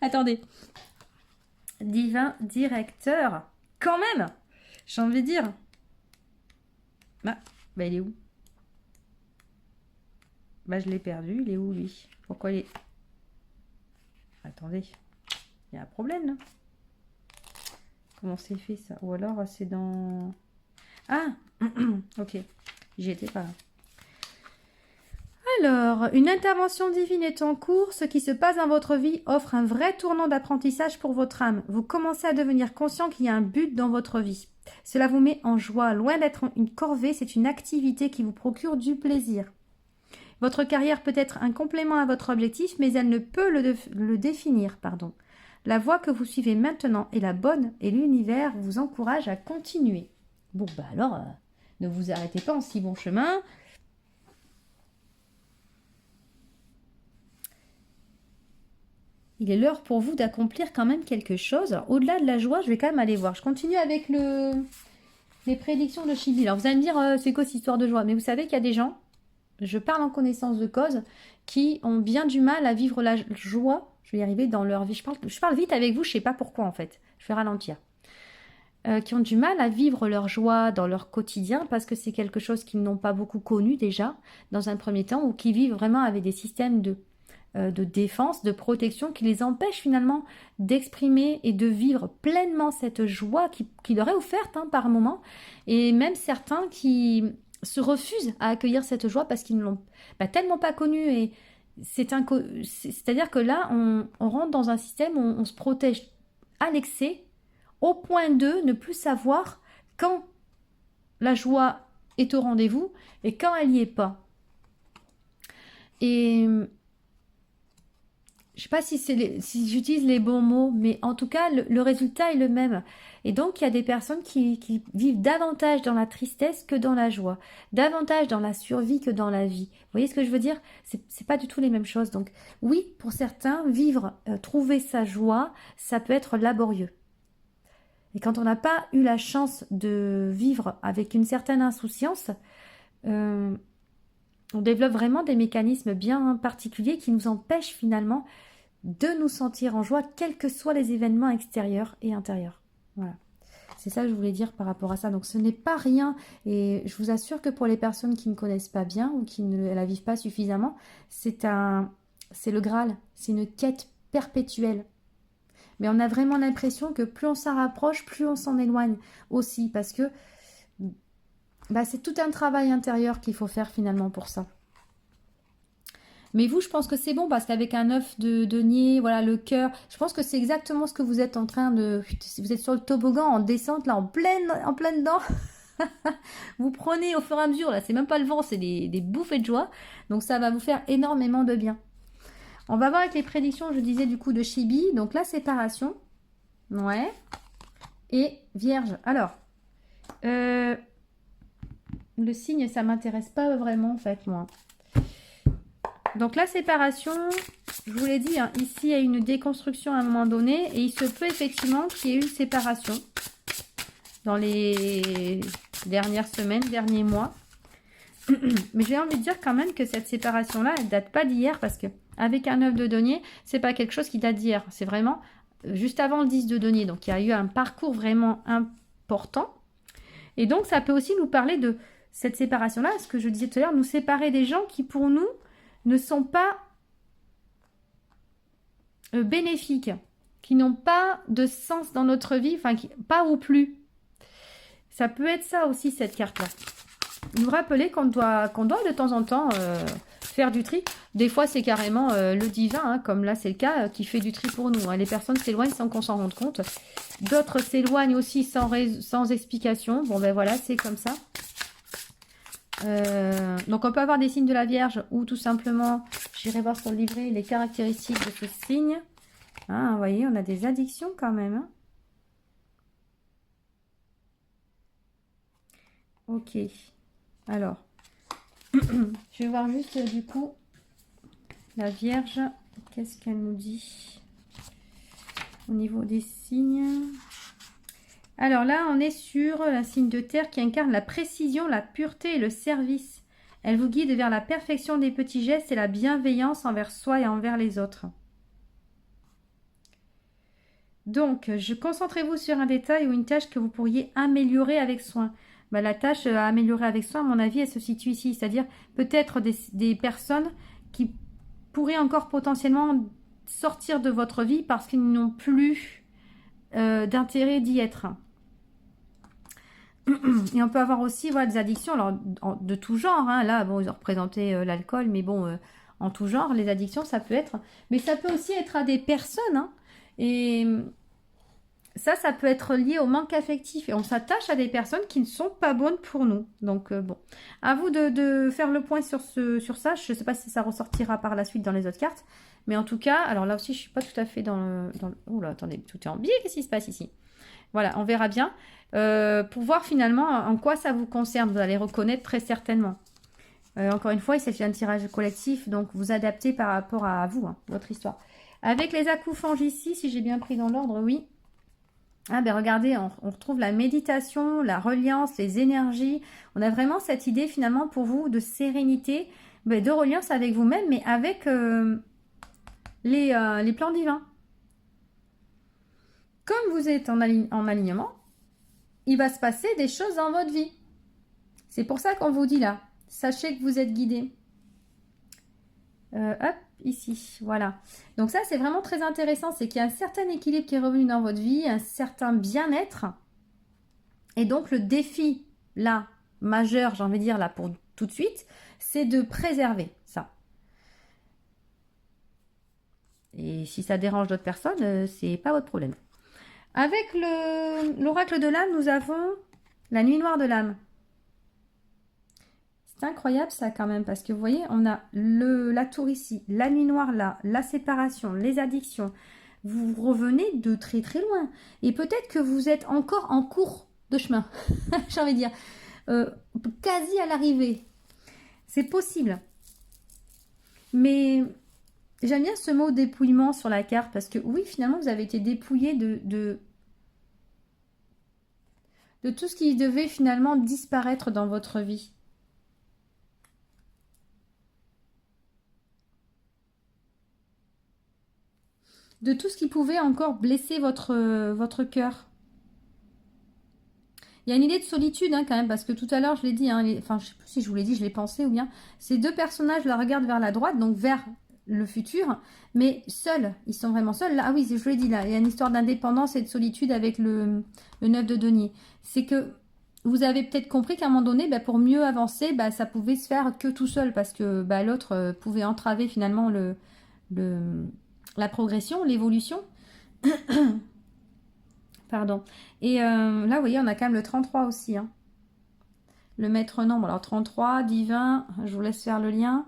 Attendez. Divin directeur. Quand même, j'ai envie de dire. Ah, bah il est où? Bah je l'ai perdu. Il est où lui? Pourquoi il est... Attendez. Il y a un problème là. Comment c'est fait ça? Ou alors c'est dans... Ah ok. J'y étais pas là. Alors, une intervention divine est en cours. Ce qui se passe dans votre vie offre un vrai tournant d'apprentissage pour votre âme. Vous commencez à devenir conscient qu'il y a un but dans votre vie. Cela vous met en joie. Loin d'être une corvée, c'est une activité qui vous procure du plaisir. Votre carrière peut être un complément à votre objectif, mais elle ne peut le définir. Pardon. La voie que vous suivez maintenant est la bonne et l'univers vous encourage à continuer. Bon, bah alors, ne vous arrêtez pas en si bon chemin. Il est l'heure pour vous d'accomplir quand même quelque chose. Alors, au-delà de la joie, je vais quand même aller voir. Je continue avec les prédictions de Chibi. Alors, vous allez me dire, c'est quoi cette histoire de joie? Mais vous savez qu'il y a des gens, je parle en connaissance de cause, qui ont bien du mal à vivre la joie. Je vais y arriver dans leur vie. Je parle vite avec vous, je ne sais pas pourquoi en fait. Je vais ralentir. Qui ont du mal à vivre leur joie dans leur quotidien parce que c'est quelque chose qu'ils n'ont pas beaucoup connu déjà dans un premier temps ou qui vivent vraiment avec des systèmes de défense, de protection qui les empêchent finalement d'exprimer et de vivre pleinement cette joie qui leur est offerte par moment. Et même certains qui se refusent à accueillir cette joie parce qu'ils ne l'ont tellement pas connue. Et c'est-à-dire que là, on rentre dans un système où on se protège à l'excès, au point de ne plus savoir quand la joie est au rendez-vous et quand elle n'y est pas. Et je ne sais pas si j'utilise les bons mots, mais en tout cas, le résultat est le même. Et donc, il y a des personnes qui vivent davantage dans la tristesse que dans la joie, davantage dans la survie que dans la vie. Vous voyez ce que je veux dire? C'est pas du tout les mêmes choses. Donc, oui, pour certains, trouver sa joie, ça peut être laborieux. Et quand on n'a pas eu la chance de vivre avec une certaine insouciance, on développe vraiment des mécanismes bien particuliers qui nous empêchent finalement de nous sentir en joie, quels que soient les événements extérieurs et intérieurs. Voilà. C'est ça que je voulais dire par rapport à ça. Donc ce n'est pas rien. Et je vous assure que pour les personnes qui ne connaissent pas bien ou qui ne la vivent pas suffisamment, c'est le Graal. C'est une quête perpétuelle. Mais on a vraiment l'impression que plus on s'en rapproche, plus on s'en éloigne aussi. Parce que c'est tout un travail intérieur qu'il faut faire finalement pour ça. Mais vous, je pense que c'est bon parce qu'avec un œuf de denier, voilà, le cœur, je pense que c'est exactement ce que vous êtes en train de... Vous êtes sur le toboggan en descente, là, en pleine dent. Vous prenez au fur et à mesure, là, c'est même pas le vent, c'est des bouffées de joie. Donc ça va vous faire énormément de bien. On va voir avec les prédictions, je disais, du coup, de Chibi. Donc la séparation. Ouais. Et Vierge. Alors, le signe, ça m'intéresse pas vraiment, en fait, moi. Donc la séparation, je vous l'ai dit, hein, ici il y a une déconstruction à un moment donné et il se peut effectivement qu'il y ait une séparation dans les dernières semaines, derniers mois. Mais j'ai envie de dire quand même que cette séparation-là, elle date pas d'hier parce que avec un œuf de denier, c'est pas quelque chose qui date d'hier. C'est vraiment juste avant le 10 de denier. Donc il y a eu un parcours vraiment important. Et donc ça peut aussi nous parler de cette séparation-là, ce que je disais tout à l'heure, nous séparer des gens qui pour nous ne sont pas bénéfiques, qui n'ont pas de sens dans notre vie, enfin, pas ou plus. Ça peut être ça aussi, cette carte-là. Nous rappeler qu'on doit de temps en temps faire du tri. Des fois, c'est carrément le divin, hein, comme là, c'est le cas, qui fait du tri pour nous. Hein. Les personnes s'éloignent sans qu'on s'en rende compte. D'autres s'éloignent aussi sans explication. Bon, ben voilà, c'est comme ça. Donc on peut avoir des signes de la Vierge ou tout simplement, j'irai voir sur le livret les caractéristiques de ce signe. Hein, vous voyez, on a des addictions quand même. Hein. Ok. Alors, je vais voir juste du coup la Vierge. Qu'est-ce qu'elle nous dit au niveau des signes? Alors là, on est sur la signe de terre qui incarne la précision, la pureté et le service. Elle vous guide vers la perfection des petits gestes et la bienveillance envers soi et envers les autres. Donc, concentrez-vous sur un détail ou une tâche que vous pourriez améliorer avec soin. La tâche à améliorer avec soin, à mon avis, elle se situe ici. C'est-à-dire peut-être des personnes qui pourraient encore potentiellement sortir de votre vie parce qu'ils n'ont plus d'intérêt d'y être. Et on peut avoir aussi des addictions alors, de tout genre. Hein. Là, bon, ils ont représenté l'alcool, mais bon, en tout genre, les addictions, ça peut être. Mais ça peut aussi être à des personnes. Hein. Et ça peut être lié au manque affectif. Et on s'attache à des personnes qui ne sont pas bonnes pour nous. Donc, bon. À vous de faire le point sur ça. Je ne sais pas si ça ressortira par la suite dans les autres cartes. Mais en tout cas, alors là aussi, je ne suis pas tout à fait dans le... Oh là, attendez, tout est en biais. Qu'est-ce qui se passe ici? Voilà, on verra bien. Pour voir finalement en quoi ça vous concerne. Vous allez reconnaître très certainement. Encore une fois, il s'agit d'un tirage collectif, donc vous adaptez par rapport à vous, hein, votre histoire. Avec les acouphonges ici, si j'ai bien pris dans l'ordre, oui. Ah ben regardez, on retrouve la méditation, la reliance, les énergies. On a vraiment cette idée finalement pour vous de sérénité, de reliance avec vous-même, mais avec les plans divins. Comme vous êtes en alignement, il va se passer des choses dans votre vie. C'est pour ça qu'on vous dit là, sachez que vous êtes guidé. Hop, ici, voilà. Donc ça, c'est vraiment très intéressant, c'est qu'il y a un certain équilibre qui est revenu dans votre vie, un certain bien-être. Et donc le défi, là, majeur, j'ai envie de dire là pour tout de suite, c'est de préserver ça. Et si ça dérange d'autres personnes, c'est pas votre problème. Avec l'oracle de l'âme, nous avons la nuit noire de l'âme. C'est incroyable ça quand même, parce que vous voyez, on a la tour ici, la nuit noire là, la séparation, les addictions. Vous revenez de très très loin. Et peut-être que vous êtes encore en cours de chemin, j'ai envie de dire, quasi à l'arrivée. C'est possible. Mais j'aime bien ce mot dépouillement sur la carte, parce que oui, finalement, vous avez été dépouillé de tout ce qui devait finalement disparaître dans votre vie. De tout ce qui pouvait encore blesser votre cœur. Il y a une idée de solitude hein, quand même, parce que tout à l'heure, je l'ai dit, hein, enfin, je ne sais plus si je vous l'ai dit, je l'ai pensé ou bien. Ces deux personnages la regardent vers la droite, donc vers le futur, mais seuls, ils sont vraiment seuls. Là, ah oui, je vous l'ai dit, là, il y a une histoire d'indépendance et de solitude avec le 9 de denier. C'est que vous avez peut-être compris qu'à un moment donné, bah, pour mieux avancer, bah, ça pouvait se faire que tout seul, parce que bah, l'autre pouvait entraver finalement la progression, l'évolution. Pardon. Et là, vous voyez, on a quand même le 33 aussi. Hein. Le maître nombre. Alors, 33, divin, je vous laisse faire le lien.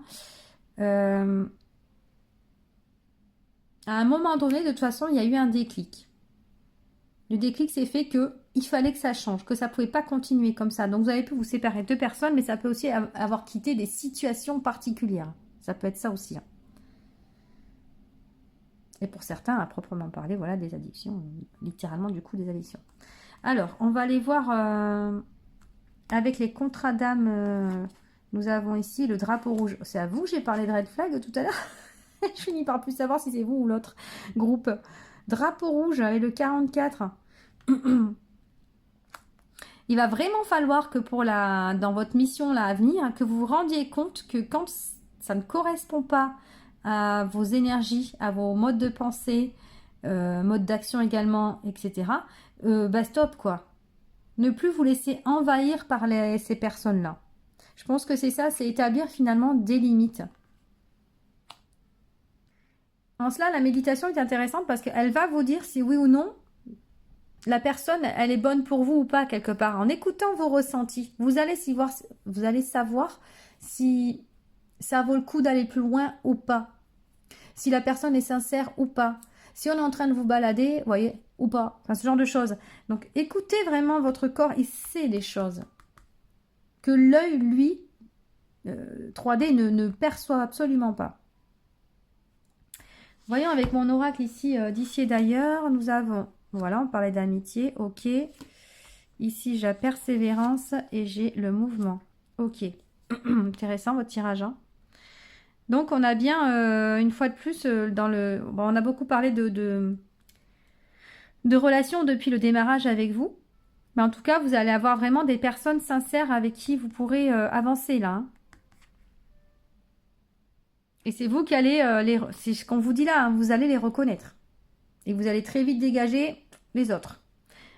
À un moment donné, de toute façon, il y a eu un déclic. Le déclic s'est fait que il fallait que ça change, que ça ne pouvait pas continuer comme ça. Donc, vous avez pu vous séparer de deux personnes, mais ça peut aussi avoir quitté des situations particulières. Ça peut être ça aussi. Hein. Et pour certains, à proprement parler, voilà, des addictions, littéralement du coup des addictions. Alors, on va aller voir avec les contrats d'âme. Nous avons ici le drapeau rouge. C'est à vous que j'ai parlé de red flag tout à l'heure. Je finis par plus savoir si c'est vous ou l'autre groupe. Drapeau rouge avec le 44. Il va vraiment falloir que dans votre mission là à venir, que vous vous rendiez compte que quand ça ne correspond pas à vos énergies, à vos modes de pensée, modes d'action également, etc. Bah stop quoi. Ne plus vous laisser envahir par ces personnes-là. Je pense que c'est ça, c'est établir finalement des limites. En cela, la méditation est intéressante parce qu'elle va vous dire si oui ou non la personne, elle est bonne pour vous ou pas quelque part. En écoutant vos ressentis, vous allez savoir si ça vaut le coup d'aller plus loin ou pas. Si la personne est sincère ou pas. Si on est en train de vous balader, vous voyez, ou pas. Enfin, ce genre de choses. Donc, écoutez vraiment votre corps. Il sait des choses que l'œil, lui, 3D, ne perçoit absolument pas. Voyons avec mon oracle ici, d'ici et d'ailleurs, nous avons, voilà, on parlait d'amitié, ok. Ici, j'ai la persévérance et j'ai le mouvement. Ok. Intéressant votre tirage, hein. Donc, on a bien, une fois de plus, bon, on a beaucoup parlé de relations depuis le démarrage avec vous. Mais en tout cas, vous allez avoir vraiment des personnes sincères avec qui vous pourrez avancer là. Hein. Et c'est vous qui allez, c'est ce qu'on vous dit là, hein, vous allez les reconnaître. Et vous allez très vite dégager les autres.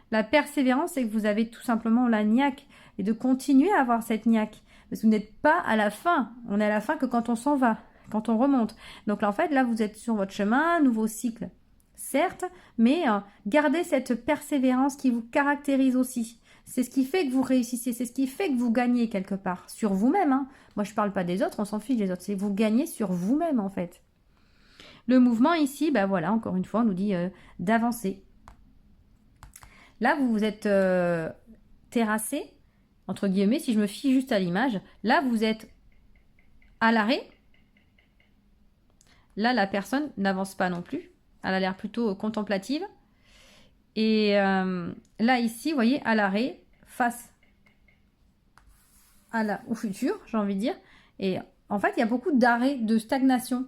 La persévérance, c'est que vous avez tout simplement la niaque. Et de continuer à avoir cette niaque. Parce que vous n'êtes pas à la fin. On est à la fin que quand on s'en va, quand on remonte. Donc là, en fait, là, vous êtes sur votre chemin, nouveau cycle, certes, mais gardez cette persévérance qui vous caractérise aussi. C'est ce qui fait que vous réussissez, c'est ce qui fait que vous gagnez quelque part, sur vous-même. Hein. Moi, je ne parle pas des autres, on s'en fiche des autres, c'est vous gagnez sur vous-même, en fait. Le mouvement ici, ben voilà, encore une fois, on nous dit d'avancer. Là, vous vous êtes terrassé, entre guillemets, si je me fie juste à l'image. Là, vous êtes à l'arrêt. Là, la personne n'avance pas non plus. Elle a l'air plutôt contemplative. Et là, ici, vous voyez, à l'arrêt, face au futur, j'ai envie de dire. Et en fait, il y a beaucoup d'arrêt, de stagnation.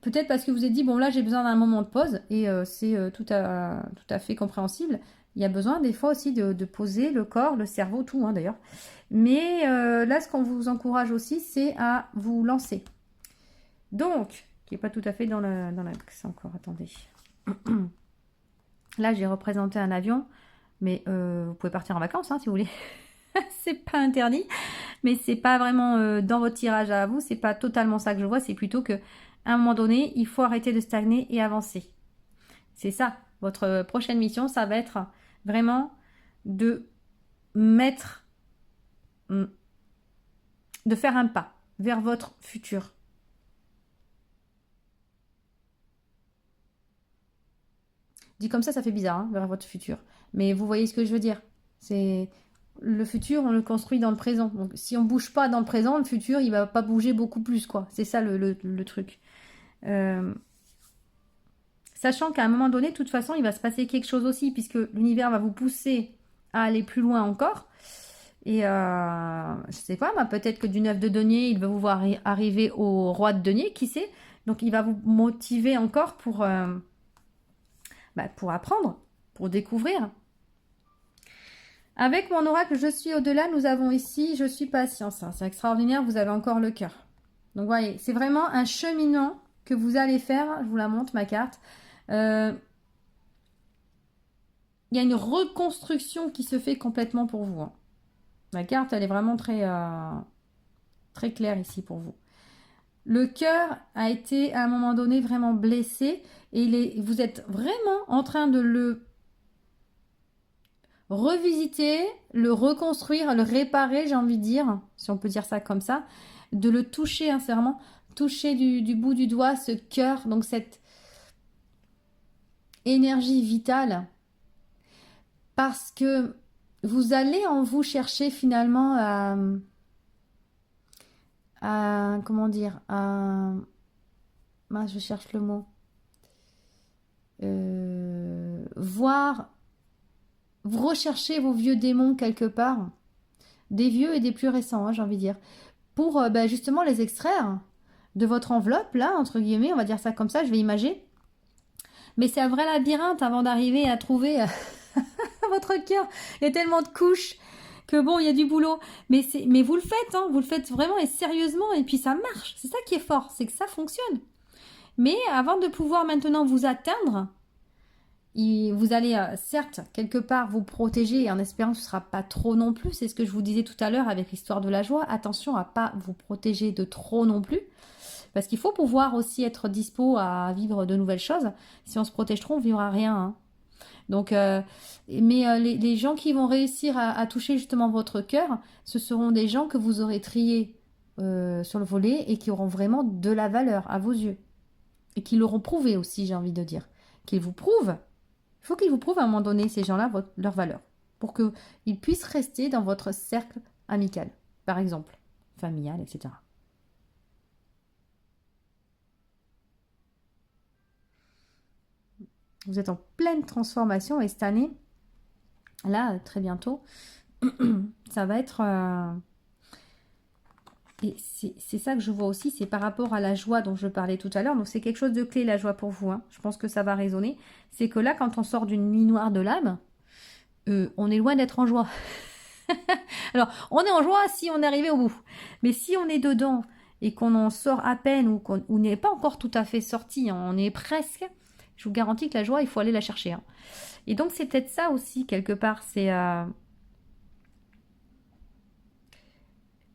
Peut-être parce que vous avez dit, bon, là, j'ai besoin d'un moment de pause. Et c'est tout à fait compréhensible. Il y a besoin des fois aussi de poser le corps, le cerveau, tout hein, d'ailleurs. Mais là, ce qu'on vous encourage aussi, c'est à vous lancer. Donc, qui n'est pas tout à fait dans l'axe encore, attendez. Là, j'ai représenté un avion, mais vous pouvez partir en vacances, hein, si vous voulez. C'est pas interdit, mais c'est pas vraiment dans votre tirage à vous, c'est pas totalement ça que je vois, c'est plutôt que à un moment donné, il faut arrêter de stagner et avancer. C'est ça. Votre prochaine mission, ça va être vraiment de mettre, de faire un pas vers votre futur. Dit comme ça fait bizarre, hein, vers votre futur. Mais vous voyez ce que je veux dire. C'est le futur, on le construit dans le présent. Donc si on bouge pas dans le présent, le futur, il va pas bouger beaucoup plus, quoi. C'est ça le truc. Sachant qu'à un moment donné, de toute façon, il va se passer quelque chose aussi, puisque l'univers va vous pousser à aller plus loin encore. Et je sais pas, peut-être que du 9 de denier, il va vous voir arriver au roi de denier, qui sait. Donc il va vous motiver encore pour apprendre, pour découvrir. Avec mon oracle, je suis au-delà, nous avons ici, je suis patience. C'est extraordinaire, vous avez encore le cœur. Donc, voyez, c'est vraiment un cheminement que vous allez faire. Je vous la montre, ma carte. Il y a une reconstruction qui se fait complètement pour vous. Hein. La carte, elle est vraiment très, très claire ici pour vous. Le cœur a été, à un moment donné, vraiment blessé. Et vous êtes vraiment en train de le revisiter, le reconstruire, le réparer, j'ai envie de dire, si on peut dire ça comme ça, de le toucher, hein, c'est vraiment toucher du bout du doigt ce cœur, donc cette énergie vitale, parce que vous allez en vous chercher finalement comment dire, je cherche le mot, voir. Vous recherchez vos vieux démons quelque part, des vieux et des plus récents, hein, j'ai envie de dire, pour justement les extraire de votre enveloppe, là, entre guillemets, on va dire ça comme ça, je vais imager. Mais c'est un vrai labyrinthe avant d'arriver à trouver votre cœur. Il y a tellement de couches que bon, il y a du boulot. Mais vous le faites, hein, vous le faites vraiment et sérieusement, et puis ça marche. C'est ça qui est fort, c'est que ça fonctionne. Mais avant de pouvoir maintenant vous atteindre, vous allez certes quelque part vous protéger en espérant que ce ne sera pas trop non plus. C'est ce que je vous disais tout à l'heure avec l'histoire de la joie. Attention à pas vous protéger de trop non plus. Parce qu'il faut pouvoir aussi être dispo à vivre de nouvelles choses. Si on se protège trop, on ne vivra rien. Hein. Donc, les gens qui vont réussir à toucher justement votre cœur, ce seront des gens que vous aurez triés sur le volet et qui auront vraiment de la valeur à vos yeux. Et qui l'auront prouvé aussi, j'ai envie de dire. Qu'ils vous prouvent. Il faut qu'ils vous prouvent à un moment donné, ces gens-là, leur valeur. Pour qu'ils puissent rester dans votre cercle amical, par exemple, familial, etc. Vous êtes en pleine transformation et cette année, là, très bientôt, ça va être... Et c'est ça que je vois aussi, c'est par rapport à la joie dont je parlais tout à l'heure. Donc c'est quelque chose de clé, la joie pour vous. Hein. Je pense que ça va résonner. C'est que là, quand on sort d'une nuit noire de l'âme, on est loin d'être en joie. Alors, on est en joie si on est arrivé au bout. Mais si on est dedans et qu'on en sort à peine ou qu'on n'est pas encore tout à fait sorti, hein, on est presque, je vous garantis que la joie, il faut aller la chercher. Hein. Et donc, c'est peut-être ça aussi, quelque part. C'est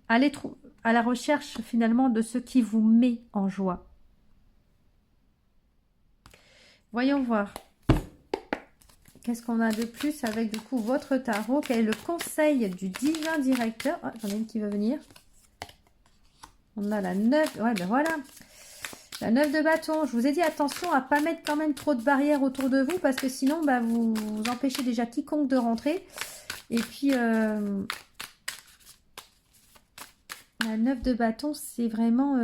aller à la recherche, finalement, de ce qui vous met en joie. Voyons voir. Qu'est-ce qu'on a de plus avec, du coup, votre tarot? Quel est le conseil du divin directeur? Oh, j'en ai une qui veut venir. On a la 9. Ouais, ben voilà. La 9 de bâton. Je vous ai dit, attention à ne pas mettre quand même trop de barrières autour de vous parce que sinon, vous empêchez déjà quiconque de rentrer. Et puis, la 9 de bâton, c'est vraiment...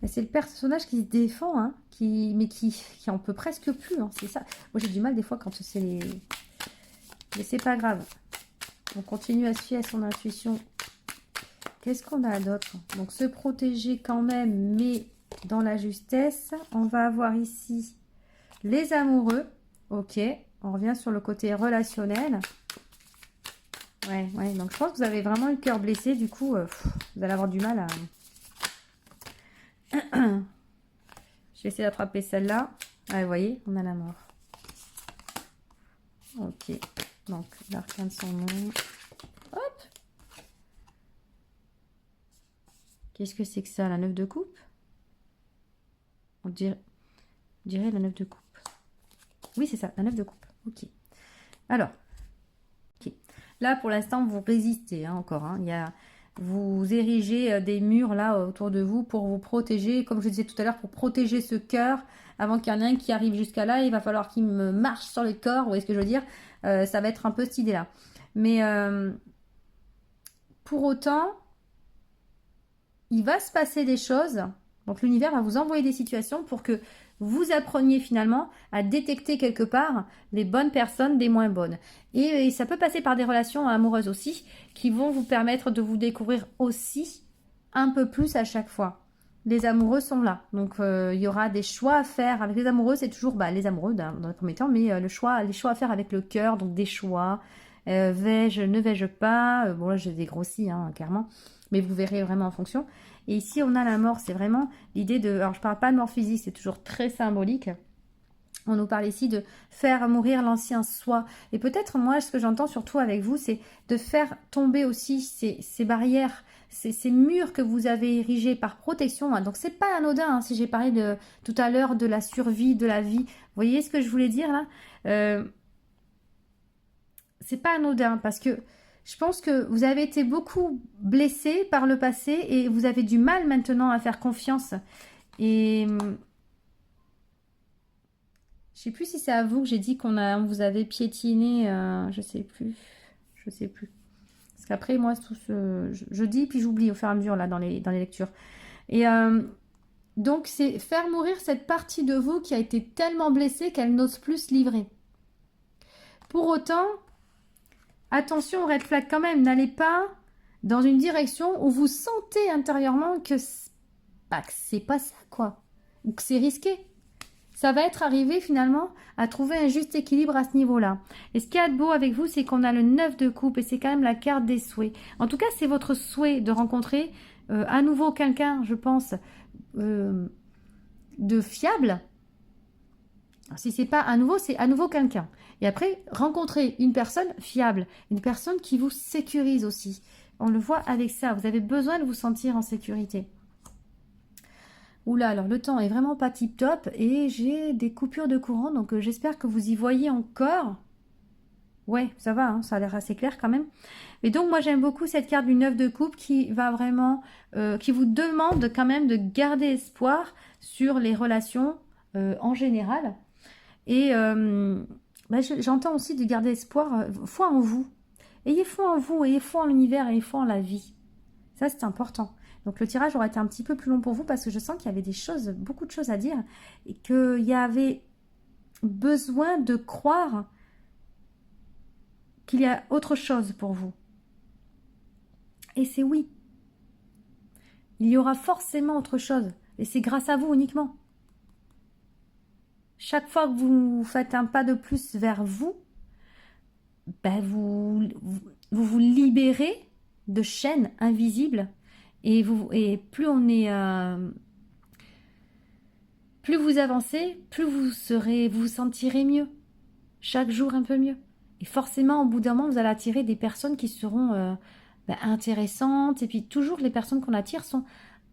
c'est le personnage qui se défend, hein, mais qui en peut presque plus. Hein, c'est ça. Moi, j'ai du mal des fois quand c'est les... Mais c'est pas grave. On continue à se fier à son intuition. Qu'est-ce qu'on a d'autre? Donc, se protéger quand même, mais dans la justesse. On va avoir ici les amoureux. Ok. On revient sur le côté relationnel. Ouais. Donc, je pense que vous avez vraiment le cœur blessé. Du coup, vous allez avoir du mal à... Je vais essayer d'attraper celle-là. Ah, vous voyez, on a la mort. Ok. Donc, l'arcane sans nom. Hop. Qu'est-ce que c'est que ça, la 9 de coupe? On dirait la 9 de coupe. Oui, c'est ça, la 9 de coupe. Ok. Alors, ok. Là, pour l'instant, vous résistez encore. Hein. Vous érigez des murs là autour de vous pour vous protéger. Comme je disais tout à l'heure, pour protéger ce cœur. Avant qu'il y en ait un qui arrive jusqu'à là, il va falloir qu'il me marche sur le corps. Vous voyez ce que je veux dire? Ça va être un peu cette idée-là. Mais pour autant, il va se passer des choses. Donc l'univers va vous envoyer des situations pour que vous appreniez finalement à détecter quelque part les bonnes personnes des moins bonnes. Et ça peut passer par des relations amoureuses aussi, qui vont vous permettre de vous découvrir aussi un peu plus à chaque fois. Les amoureux sont là, donc il y aura des choix à faire. Avec les amoureux, c'est toujours les amoureux dans le premier temps, mais les choix à faire avec le cœur, donc des choix. Vais-je, ne vais-je pas? Bon là, j'ai dégrossi, hein, clairement, mais vous verrez vraiment en fonction. Et ici, on a la mort, c'est vraiment l'idée de... Alors, je ne parle pas de mort physique, c'est toujours très symbolique. On nous parle ici de faire mourir l'ancien soi. Et peut-être, moi, ce que j'entends surtout avec vous, c'est de faire tomber aussi ces barrières, ces murs que vous avez érigés par protection. Donc, c'est pas anodin, hein, si j'ai parlé tout à l'heure de la survie, de la vie. Vous voyez ce que je voulais dire, là? C'est pas anodin, parce que je pense que vous avez été beaucoup blessé par le passé et vous avez du mal maintenant à faire confiance. Et je sais plus si c'est à vous que j'ai dit on vous avait piétiné, je sais plus. Parce qu'après, moi, je dis puis j'oublie au fur et à mesure là dans les lectures. Et donc, c'est faire mourir cette partie de vous qui a été tellement blessée qu'elle n'ose plus se livrer. Pour autant... Attention, red flag quand même, n'allez pas dans une direction où vous sentez intérieurement que c'est pas ça, quoi. Ou que c'est risqué. Ça va être arrivé finalement à trouver un juste équilibre à ce niveau-là. Et ce qu'il y a de beau avec vous, c'est qu'on a le 9 de coupe et c'est quand même la carte des souhaits. En tout cas, c'est votre souhait de rencontrer à nouveau quelqu'un, je pense, de fiable. Alors, si c'est pas à nouveau, c'est à nouveau quelqu'un. Et après, rencontrer une personne fiable, une personne qui vous sécurise aussi. On le voit avec ça, vous avez besoin de vous sentir en sécurité. Oula, alors le temps est vraiment pas tip top et j'ai des coupures de courant, donc j'espère que vous y voyez encore. Ouais, ça va, hein, ça a l'air assez clair quand même. Et donc moi j'aime beaucoup cette carte du 9 de coupe qui va vraiment, qui vous demande quand même de garder espoir sur les relations en général. Et j'entends aussi de garder espoir, foi en vous. Ayez foi en vous, ayez foi en l'univers, ayez foi en la vie. Ça, c'est important. Donc, le tirage aura été un petit peu plus long pour vous parce que je sens qu'il y avait beaucoup de choses à dire et qu'il y avait besoin de croire qu'il y a autre chose pour vous. Et c'est oui. Il y aura forcément autre chose. Et c'est grâce à vous uniquement. Chaque fois que vous faites un pas de plus vers vous, vous libérez de chaînes invisibles et plus on est plus vous avancez, plus vous vous sentirez mieux, chaque jour un peu mieux. Et forcément, au bout d'un moment, vous allez attirer des personnes qui seront intéressantes. Et puis toujours, les personnes qu'on attire sont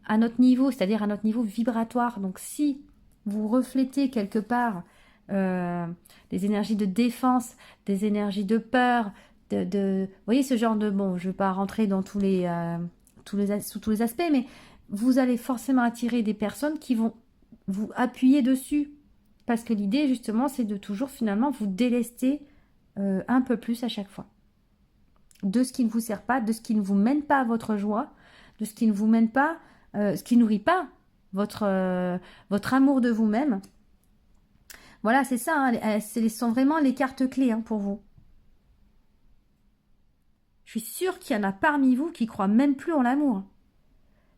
à notre niveau, c'est-à-dire à notre niveau vibratoire. Donc si vous reflétez quelque part des énergies de défense, des énergies de peur, vous voyez ce genre de... Bon, je ne vais pas rentrer dans sous tous les aspects, mais vous allez forcément attirer des personnes qui vont vous appuyer dessus. Parce que l'idée, justement, c'est de toujours, finalement, vous délester un peu plus à chaque fois. De ce qui ne vous sert pas, de ce qui ne vous mène pas à votre joie, de ce qui ne vous mène pas, ce qui nourrit pas votre amour de vous-même. Voilà, c'est ça, hein, ce sont vraiment les cartes clés hein, pour vous. Je suis sûre qu'il y en a parmi vous qui croient même plus en l'amour.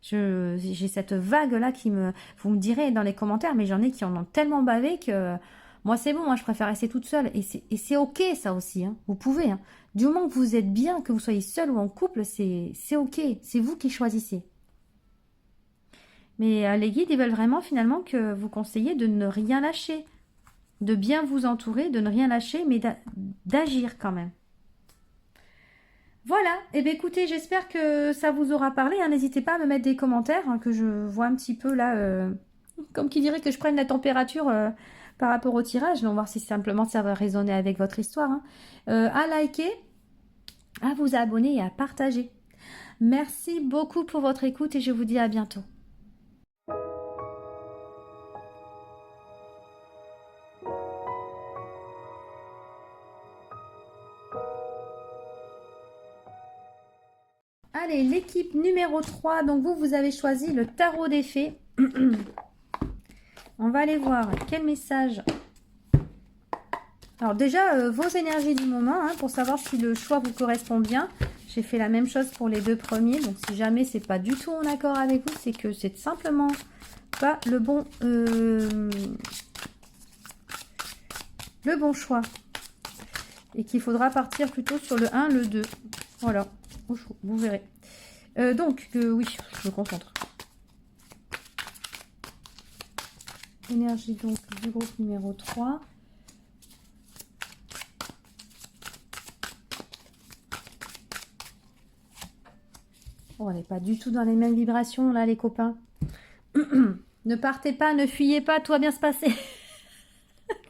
J'ai cette vague-là qui me... Vous me direz dans les commentaires, mais j'en ai qui en ont tellement bavé que... Moi, c'est bon, moi, je préfère rester toute seule. Et c'est OK, ça aussi. Hein. Vous pouvez. Hein. Du moment que vous êtes bien, que vous soyez seul ou en couple, c'est OK. C'est vous qui choisissez. Mais les guides, ils veulent vraiment, finalement, que vous conseillez de ne rien lâcher. De bien vous entourer, de ne rien lâcher, mais d'agir quand même. Voilà, et bien écoutez, j'espère que ça vous aura parlé. Hein. N'hésitez pas à me mettre des commentaires, hein, que je vois un petit peu là, comme qui dirait que je prenne la température par rapport au tirage. On va voir si simplement ça va résonner avec votre histoire. Hein. À liker, à vous abonner et à partager. Merci beaucoup pour votre écoute et je vous dis à bientôt. Allez, l'équipe numéro 3. Donc vous avez choisi le tarot des fées. On va aller voir quel message. Alors déjà, vos énergies du moment, hein, pour savoir si le choix vous correspond bien. J'ai fait la même chose pour les deux premiers. Donc si jamais c'est pas du tout en accord avec vous, c'est que c'est simplement pas le bon choix. Et qu'il faudra partir plutôt sur le 1, le 2. Voilà, vous verrez. Donc, oui, je me concentre. Énergie donc du groupe numéro 3. Oh, on n'est pas du tout dans les mêmes vibrations là, les copains. Ne partez pas, ne fuyez pas, tout va bien se passer.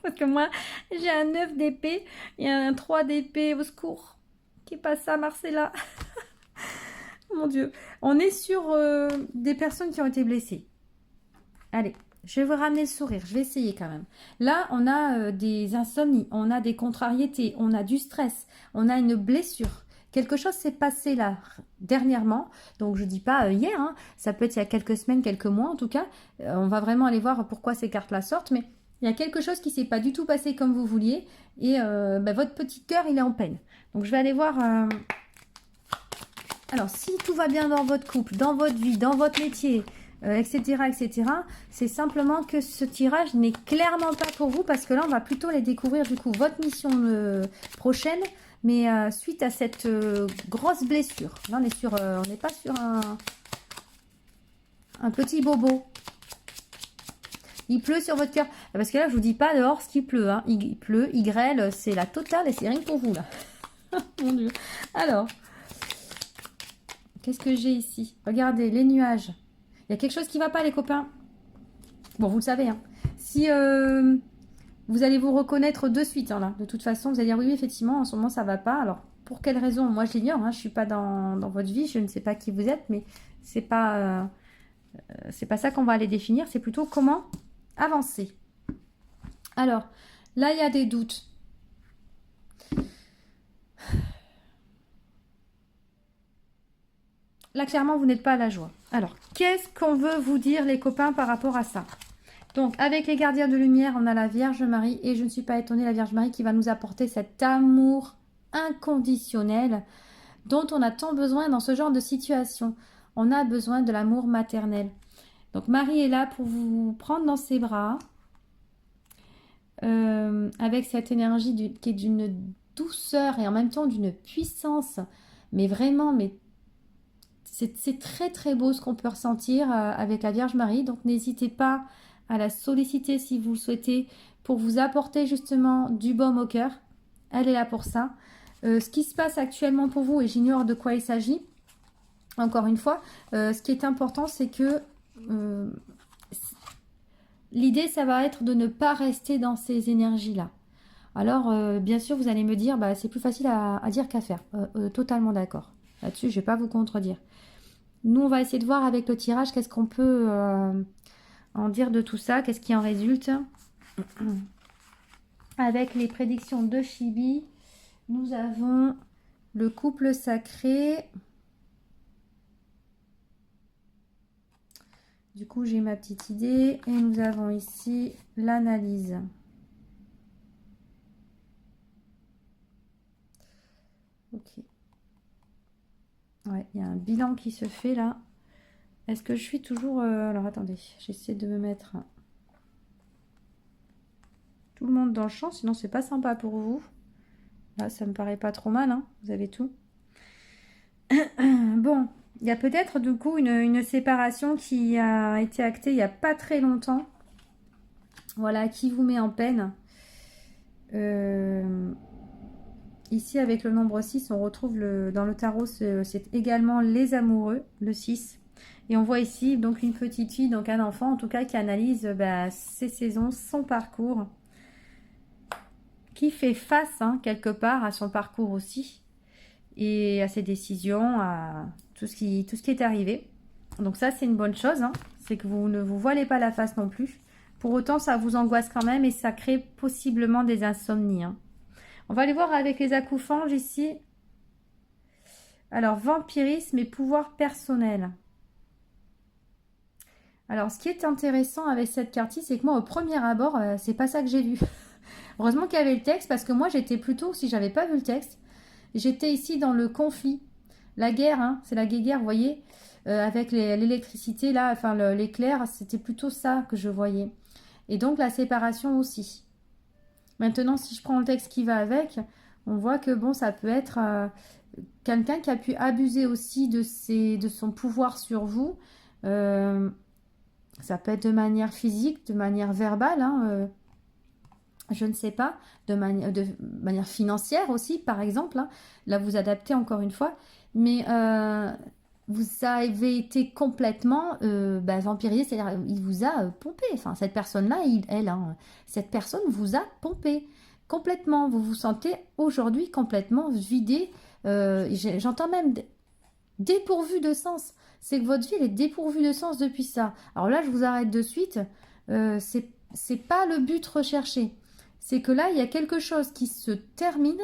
Parce que moi, j'ai un 9 d'épée et un 3 d'épée, au secours. Qui passe ça, Marcella? Mon Dieu. On est sur des personnes qui ont été blessées. Allez, je vais vous ramener le sourire. Je vais essayer quand même. Là, on a des insomnies, on a des contrariétés, on a du stress, on a une blessure. Quelque chose s'est passé là, dernièrement. Donc, je ne dis pas hier, hein. Ça peut être il y a quelques semaines, quelques mois en tout cas. On va vraiment aller voir pourquoi ces cartes-là sortent. Mais il y a quelque chose qui ne s'est pas du tout passé comme vous vouliez. Et votre petit cœur, il est en peine. Donc, je vais aller voir... Alors, si tout va bien dans votre couple, dans votre vie, dans votre métier, etc., etc., c'est simplement que ce tirage n'est clairement pas pour vous parce que là, on va plutôt les découvrir du coup votre mission prochaine, mais suite à cette grosse blessure. Là, on n'est pas sur un petit bobo. Il pleut sur votre cœur. Parce que là, je vous dis pas dehors ce qu'il pleut. Hein. Il pleut, il grêle, c'est la totale et c'est rien que pour vous là. Mon Dieu. Alors... Qu'est-ce que j'ai ici? Regardez, les nuages. Il y a quelque chose qui ne va pas, les copains. Bon, vous le savez. Hein. Si vous allez vous reconnaître de suite, hein, là. De toute façon, vous allez dire oui, effectivement, en ce moment, ça ne va pas. Alors, pour quelle raison? Moi, je l'ignore. Hein. Je ne suis pas dans votre vie. Je ne sais pas qui vous êtes, mais c'est pas ça qu'on va aller définir. C'est plutôt comment avancer. Alors, là, il y a des doutes. Là, clairement, vous n'êtes pas à la joie. Alors, qu'est-ce qu'on veut vous dire, les copains, par rapport à ça? Donc, avec les gardiens de lumière, on a la Vierge Marie. Et je ne suis pas étonnée, la Vierge Marie qui va nous apporter cet amour inconditionnel dont on a tant besoin dans ce genre de situation. On a besoin de l'amour maternel. Donc, Marie est là pour vous prendre dans ses bras. Avec cette énergie qui est d'une douceur et en même temps d'une puissance. Mais vraiment, c'est très très beau ce qu'on peut ressentir avec la Vierge Marie. Donc n'hésitez pas à la solliciter si vous le souhaitez pour vous apporter justement du baume au cœur. Elle est là pour ça. Ce qui se passe actuellement pour vous, et j'ignore de quoi il s'agit, encore une fois, ce qui est important, c'est que l'idée, ça va être de ne pas rester dans ces énergies-là. Alors, bien sûr, vous allez me dire, bah, c'est plus facile à dire qu'à faire. Totalement d'accord. Là-dessus, je ne vais pas vous contredire. Nous, on va essayer de voir avec le tirage qu'est-ce qu'on peut en dire de tout ça, qu'est-ce qui en résulte. Avec les prédictions de Chibi, nous avons le couple sacré. Du coup, j'ai ma petite idée. Et nous avons ici l'analyse. Ok. Ouais, il y a un bilan qui se fait là. Est-ce que je suis toujours... alors, attendez. J'essaie de me mettre tout le monde dans le champ. Sinon, c'est pas sympa pour vous. Là, ça me paraît pas trop mal. Hein. Vous avez tout. Bon. Il y a peut-être du coup une séparation qui a été actée il n'y a pas très longtemps. Voilà, qui vous met en peine. Il ici, avec le nombre 6, on retrouve dans le tarot, c'est également les amoureux, le 6. Et on voit ici donc une petite fille, donc un enfant en tout cas, qui analyse ses saisons, son parcours, qui fait face quelque part à son parcours aussi, et à ses décisions, à tout ce qui est arrivé. Donc ça, c'est une bonne chose, c'est que vous ne vous voilez pas la face non plus. Pour autant, ça vous angoisse quand même et ça crée possiblement des insomnies. On va aller voir avec les accouphanges ici. Alors, vampirisme et pouvoir personnel. Alors, ce qui est intéressant avec cette carte-ci, c'est que moi, au premier abord, c'est pas ça que j'ai vu. Heureusement qu'il y avait le texte, parce que moi, j'étais plutôt, si j'avais pas vu le texte, j'étais ici dans le conflit. La guerre, c'est la guerre, vous voyez, avec l'électricité, là, enfin, l'éclair, c'était plutôt ça que je voyais. Et donc, la séparation aussi. Maintenant, si je prends le texte qui va avec, on voit que, bon, ça peut être quelqu'un qui a pu abuser aussi de son pouvoir sur vous. Ça peut être de manière physique, de manière verbale, je ne sais pas, de manière financière aussi, par exemple. Là, vous adaptez encore une fois. Mais vous avez été complètement vampirisé, c'est-à-dire il vous a pompé. Enfin, cette personne-là, cette personne vous a pompé complètement. Vous vous sentez aujourd'hui complètement vidé. J'entends même dépourvu de sens. C'est que votre vie elle est dépourvue de sens depuis ça. Alors là, je vous arrête de suite. C'est pas le but recherché. C'est que là, il y a quelque chose qui se termine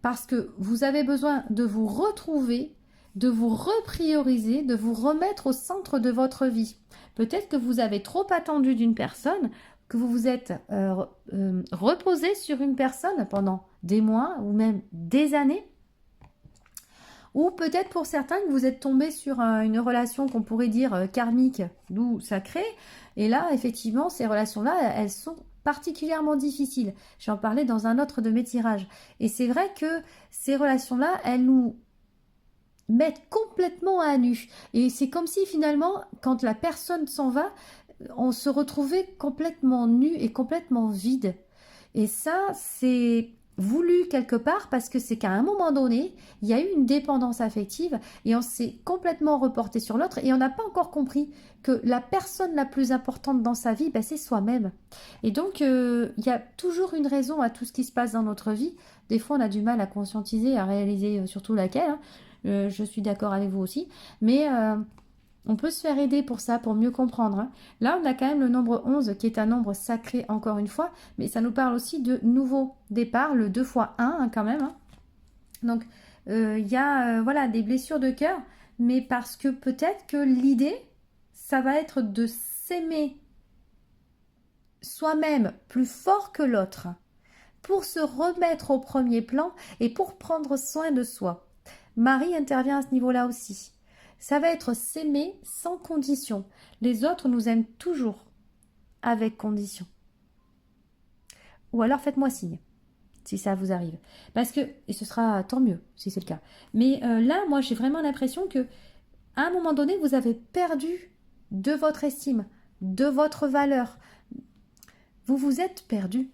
parce que vous avez besoin de vous retrouver, de vous reprioriser, de vous remettre au centre de votre vie. Peut-être que vous avez trop attendu d'une personne, que vous vous êtes reposé sur une personne pendant des mois ou même des années. Ou peut-être pour certains que vous êtes tombé sur une relation qu'on pourrait dire karmique, d'où sacrée. Et là, effectivement, ces relations-là, elles sont particulièrement difficiles. J'en parlais dans un autre de mes tirages. Et c'est vrai que ces relations-là, elles nous mettent complètement à nu. Et c'est comme si finalement, quand la personne s'en va, on se retrouvait complètement nu et complètement vide. Et ça, c'est voulu quelque part parce que c'est qu'à un moment donné, il y a eu une dépendance affective et on s'est complètement reporté sur l'autre et on n'a pas encore compris que la personne la plus importante dans sa vie, c'est soi-même. Et donc, il y a toujours une raison à tout ce qui se passe dans notre vie. Des fois, on a du mal à conscientiser, à réaliser surtout laquelle. Je suis d'accord avec vous aussi. Mais on peut se faire aider pour ça, pour mieux comprendre. Là, on a quand même le nombre 11 qui est un nombre sacré encore une fois, mais ça nous parle aussi de nouveau départ, le 2 fois 1 quand même. Donc, il y a voilà, des blessures de cœur, mais parce que peut-être que l'idée, ça va être de s'aimer soi-même plus fort que l'autre pour se remettre au premier plan et pour prendre soin de soi. Marie intervient à ce niveau-là aussi. Ça va être s'aimer sans condition. Les autres nous aiment toujours avec condition. Ou alors faites-moi signe, si ça vous arrive. Parce que, et ce sera tant mieux si c'est le cas. Mais là, moi j'ai vraiment l'impression que à un moment donné, vous avez perdu de votre estime, de votre valeur. Vous vous êtes perdu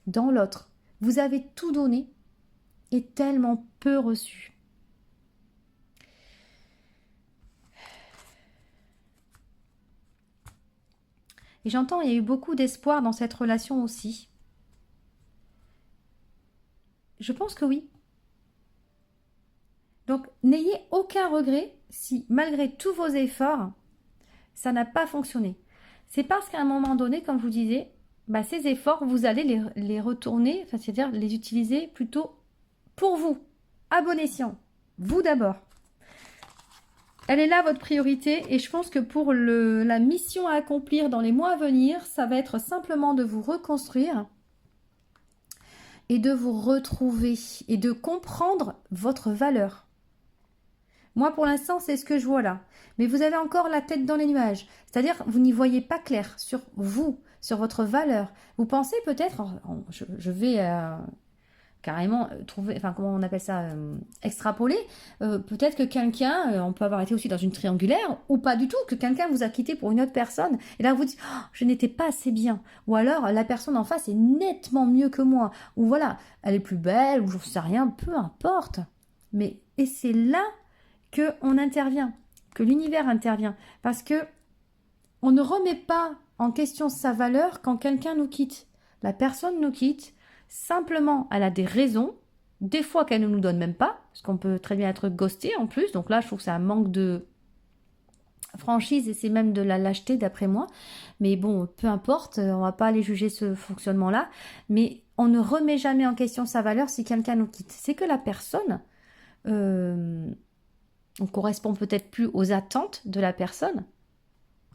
dans l'autre. Vous avez tout donné et tellement peu reçu. Et j'entends, il y a eu beaucoup d'espoir dans cette relation aussi. Je pense que oui. Donc, n'ayez aucun regret si, malgré tous vos efforts, ça n'a pas fonctionné. C'est parce qu'à un moment donné, comme je vous disais, ces efforts, vous allez les retourner, c'est-à-dire les utiliser plutôt pour vous, à bon escient. Vous d'abord. Elle est là, votre priorité, et je pense que pour la mission à accomplir dans les mois à venir, ça va être simplement de vous reconstruire et de vous retrouver et de comprendre votre valeur. Moi, pour l'instant, c'est ce que je vois là. Mais vous avez encore la tête dans les nuages. C'est-à-dire, vous n'y voyez pas clair sur vous, sur votre valeur. Vous pensez peut-être, je vais carrément trouver, enfin comment on appelle ça, extrapoler. Peut-être que quelqu'un, on peut avoir été aussi dans une triangulaire, ou pas du tout, que quelqu'un vous a quitté pour une autre personne, et là vous dites, oh, je n'étais pas assez bien, ou alors la personne en face est nettement mieux que moi, ou voilà, elle est plus belle, ou je ne sais rien, peu importe. Mais, et c'est là qu'on intervient, que l'univers intervient, parce que on ne remet pas en question sa valeur quand quelqu'un nous quitte. La personne nous quitte, simplement, elle a des raisons, des fois qu'elle ne nous donne même pas, parce qu'on peut très bien être ghosté en plus, donc là je trouve que c'est un manque de franchise et c'est même de la lâcheté d'après moi, mais bon, peu importe, on va pas aller juger ce fonctionnement-là, mais on ne remet jamais en question sa valeur si quelqu'un nous quitte. C'est que la personne, on correspond peut-être plus aux attentes de la personne,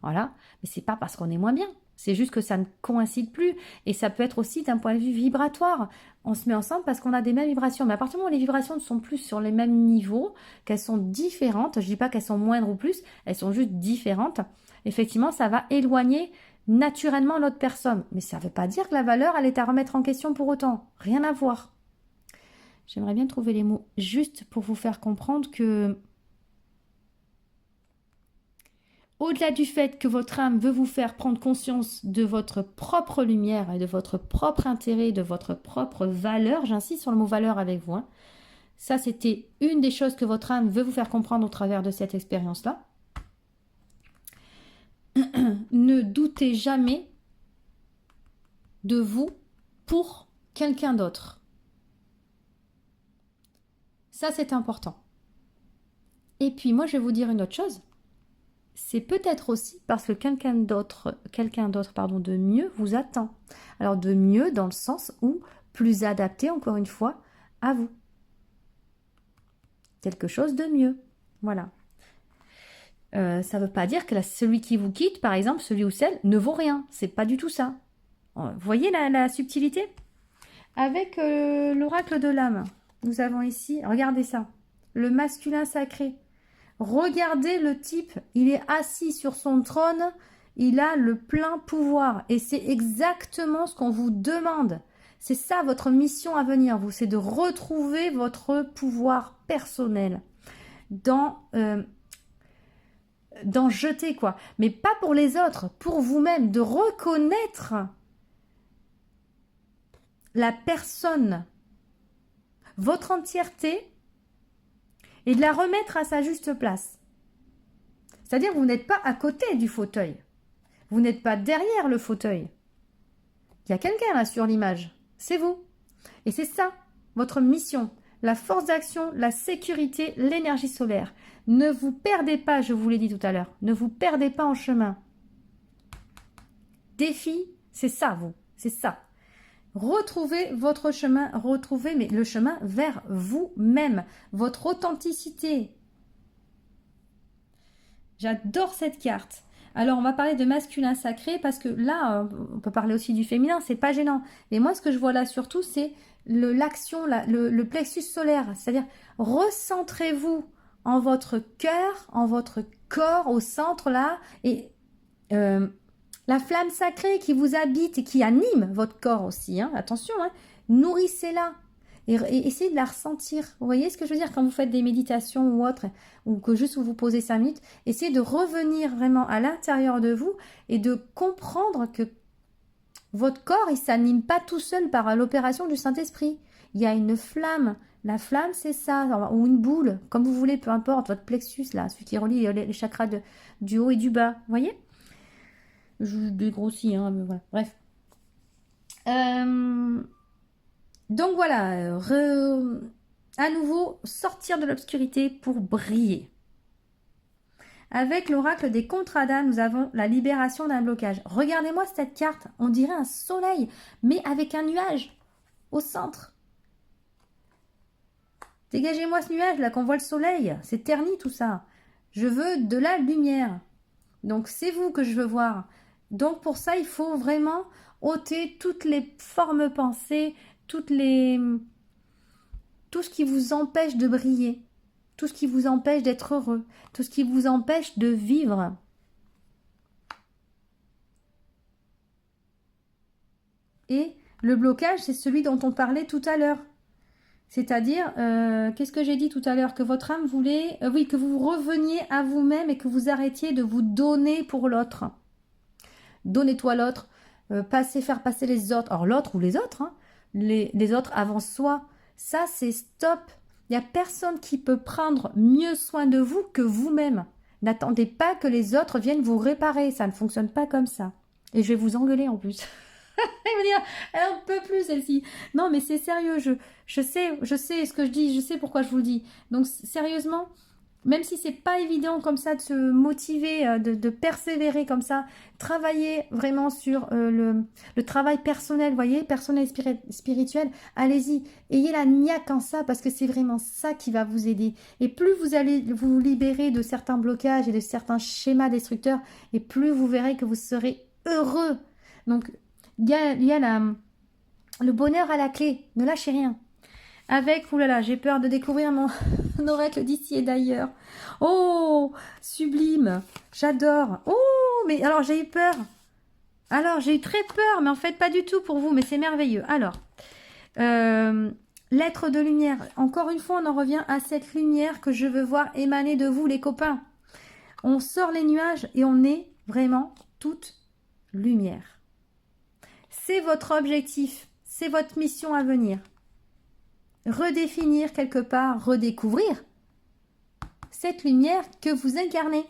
voilà, mais c'est pas parce qu'on est moins bien. C'est juste que ça ne coïncide plus. Et ça peut être aussi d'un point de vue vibratoire. On se met ensemble parce qu'on a des mêmes vibrations. Mais à partir du moment où les vibrations ne sont plus sur les mêmes niveaux, qu'elles sont différentes, je ne dis pas qu'elles sont moindres ou plus, elles sont juste différentes, effectivement, ça va éloigner naturellement l'autre personne. Mais ça ne veut pas dire que la valeur, elle est à remettre en question pour autant. Rien à voir. J'aimerais bien trouver les mots justes pour vous faire comprendre que au-delà du fait que votre âme veut vous faire prendre conscience de votre propre lumière et de votre propre intérêt, de votre propre valeur, j'insiste sur le mot valeur avec vous, hein. Ça c'était une des choses que votre âme veut vous faire comprendre au travers de cette expérience-là. Ne doutez jamais de vous pour quelqu'un d'autre. Ça c'est important. Et puis moi je vais vous dire une autre chose. C'est peut-être aussi parce que quelqu'un d'autre, de mieux vous attend. Alors de mieux dans le sens où plus adapté, encore une fois, à vous. Quelque chose de mieux. Voilà. Ça ne veut pas dire que celui qui vous quitte, par exemple, celui ou celle, ne vaut rien. C'est pas du tout ça. Vous voyez la subtilité? Avec l'oracle de l'âme, nous avons ici, regardez ça, le masculin sacré. Regardez le type, il est assis sur son trône, il a le plein pouvoir et c'est exactement ce qu'on vous demande. C'est ça votre mission à venir, vous, c'est de retrouver votre pouvoir personnel, d'en jeter quoi, mais pas pour les autres, pour vous-même, de reconnaître la personne, votre entièreté, et de la remettre à sa juste place. C'est-à-dire que vous n'êtes pas à côté du fauteuil. Vous n'êtes pas derrière le fauteuil. Il y a quelqu'un là sur l'image. C'est vous. Et c'est ça, votre mission. La force d'action, la sécurité, l'énergie solaire. Ne vous perdez pas, je vous l'ai dit tout à l'heure. Ne vous perdez pas en chemin. Défi, c'est ça, vous. C'est ça. Retrouvez votre chemin, mais le chemin vers vous-même, votre authenticité. J'adore cette carte. Alors, on va parler de masculin sacré parce que là, on peut parler aussi du féminin, c'est pas gênant. Et moi, ce que je vois là surtout, c'est l'action, le plexus solaire. C'est-à-dire, recentrez-vous en votre cœur, en votre corps, au centre là, et la flamme sacrée qui vous habite et qui anime votre corps aussi, hein, attention, hein, nourrissez-la et essayez de la ressentir. Vous voyez ce que je veux dire quand vous faites des méditations ou autre, ou que juste vous vous posez 5 minutes, essayez de revenir vraiment à l'intérieur de vous et de comprendre que votre corps, il ne s'anime pas tout seul par l'opération du Saint-Esprit. Il y a une flamme. La flamme, c'est ça, ou une boule, comme vous voulez, peu importe, votre plexus, là, celui qui relie les chakras du haut et du bas. Vous voyez ? Je dégrossis, hein, mais voilà. Bref. Donc voilà, à nouveau, sortir de l'obscurité pour briller. Avec l'oracle des Contradas, nous avons la libération d'un blocage. Regardez-moi cette carte, on dirait un soleil, mais avec un nuage au centre. Dégagez-moi ce nuage là, qu'on voit le soleil. C'est terni tout ça. Je veux de la lumière. Donc c'est vous que je veux voir. Donc pour ça, il faut vraiment ôter toutes les formes pensées, tout ce qui vous empêche de briller, tout ce qui vous empêche d'être heureux, tout ce qui vous empêche de vivre. Et le blocage, c'est celui dont on parlait tout à l'heure. C'est-à-dire, qu'est-ce que j'ai dit tout à l'heure? Que votre âme voulait, oui, que vous reveniez à vous-même et que vous arrêtiez de vous donner pour l'autre. Donnez-toi l'autre, faire passer les autres, alors l'autre ou les autres, hein, les autres avant soi. Ça, c'est stop. Il n'y a personne qui peut prendre mieux soin de vous que vous-même. N'attendez pas que les autres viennent vous réparer. Ça ne fonctionne pas comme ça. Et je vais vous engueuler en plus. Elle va dire, elle en peut plus celle-ci. Non, mais c'est sérieux. Je sais ce que je dis. Je sais pourquoi je vous le dis. Donc sérieusement, même si c'est pas évident comme ça de se motiver, de persévérer comme ça, travailler vraiment sur le travail personnel, voyez, personnel et spirituel, allez-y, ayez la niaque en ça parce que c'est vraiment ça qui va vous aider. Et plus vous allez vous libérer de certains blocages et de certains schémas destructeurs, et plus vous verrez que vous serez heureux. Donc, il y a le bonheur à la clé, ne lâchez rien. Avec, oulala, j'ai peur de découvrir mon oracle d'ici et d'ailleurs. Oh, sublime, j'adore. Oh, mais alors j'ai eu peur. Alors j'ai eu très peur, mais en fait pas du tout pour vous, mais c'est merveilleux. Alors, l'être de lumière. Encore une fois, on en revient à cette lumière que je veux voir émaner de vous, les copains. On sort les nuages et on est vraiment toute lumière. C'est votre objectif, c'est votre mission à venir. Redéfinir quelque part, redécouvrir cette lumière que vous incarnez.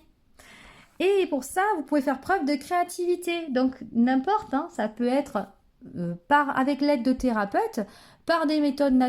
Et pour ça, vous pouvez faire preuve de créativité. Donc, n'importe, hein, ça peut être avec l'aide de thérapeutes, par des méthodes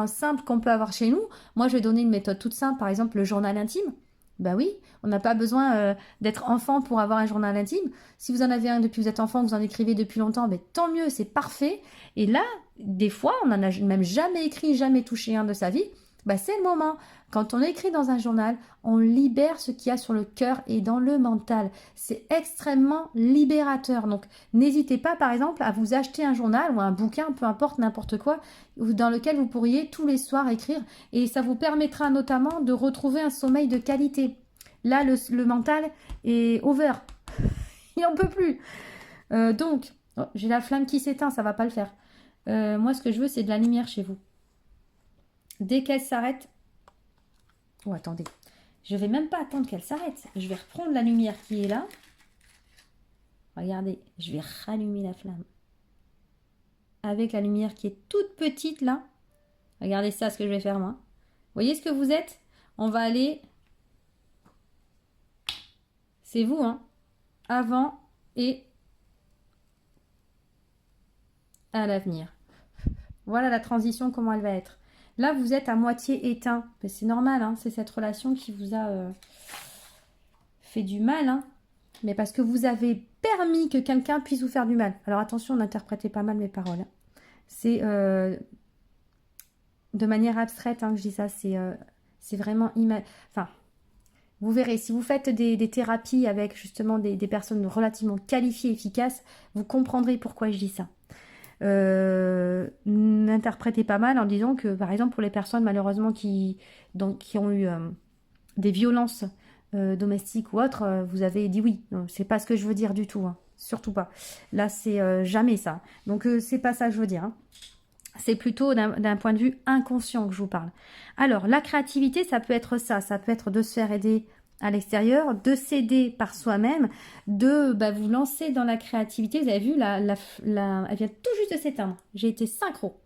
simples qu'on peut avoir chez nous. Moi, je vais donner une méthode toute simple, par exemple le journal intime. Ben oui, on n'a pas besoin d'être enfant pour avoir un journal intime. Si vous en avez un depuis que vous êtes enfant, que vous en écrivez depuis longtemps, ben, tant mieux, c'est parfait. Et là, des fois, on n'en a même jamais écrit, jamais touché un de sa vie. Ben, c'est le moment. Quand on écrit dans un journal, on libère ce qu'il y a sur le cœur et dans le mental. C'est extrêmement libérateur. Donc, n'hésitez pas, par exemple, à vous acheter un journal ou un bouquin, peu importe, n'importe quoi, dans lequel vous pourriez tous les soirs écrire. Et ça vous permettra notamment de retrouver un sommeil de qualité. Là, le mental est over. Il n'en peut plus. Donc, oh, j'ai la flamme qui s'éteint, ça ne va pas le faire. Moi, ce que je veux, c'est de la lumière chez vous. Dès qu'elle s'arrête... Oh, attendez. Je vais même pas attendre qu'elle s'arrête. Je vais reprendre la lumière qui est là. Regardez, je vais rallumer la flamme. Avec la lumière qui est toute petite là. Regardez ça, ce que je vais faire moi. Vous voyez ce que vous êtes? On va aller... C'est vous, hein. Avant et à l'avenir. Voilà la transition, comment elle va être. Là, vous êtes à moitié éteint. C'est normal, hein, c'est cette relation qui vous a fait du mal. Hein, mais parce que vous avez permis que quelqu'un puisse vous faire du mal. Alors attention, n'interprétez pas mal mes paroles. Hein. C'est de manière abstraite hein, que je dis ça. C'est vraiment... Enfin, vous verrez, si vous faites des thérapies avec justement des personnes relativement qualifiées, efficaces, vous comprendrez pourquoi je dis ça. N'interprétez pas mal en disant que, par exemple, pour les personnes malheureusement qui ont eu des violences domestiques ou autres, vous avez dit oui. C'est pas ce que je veux dire du tout, hein. Surtout pas. Là, c'est jamais ça. Donc, c'est pas ça que je veux dire. Hein. C'est plutôt d'un point de vue inconscient que je vous parle. Alors, la créativité, ça peut être ça. Ça peut être de se faire aider à l'extérieur, de s'aider par soi-même, de vous lancer dans la créativité. Vous avez vu, elle vient tout juste de s'éteindre. J'ai été synchro.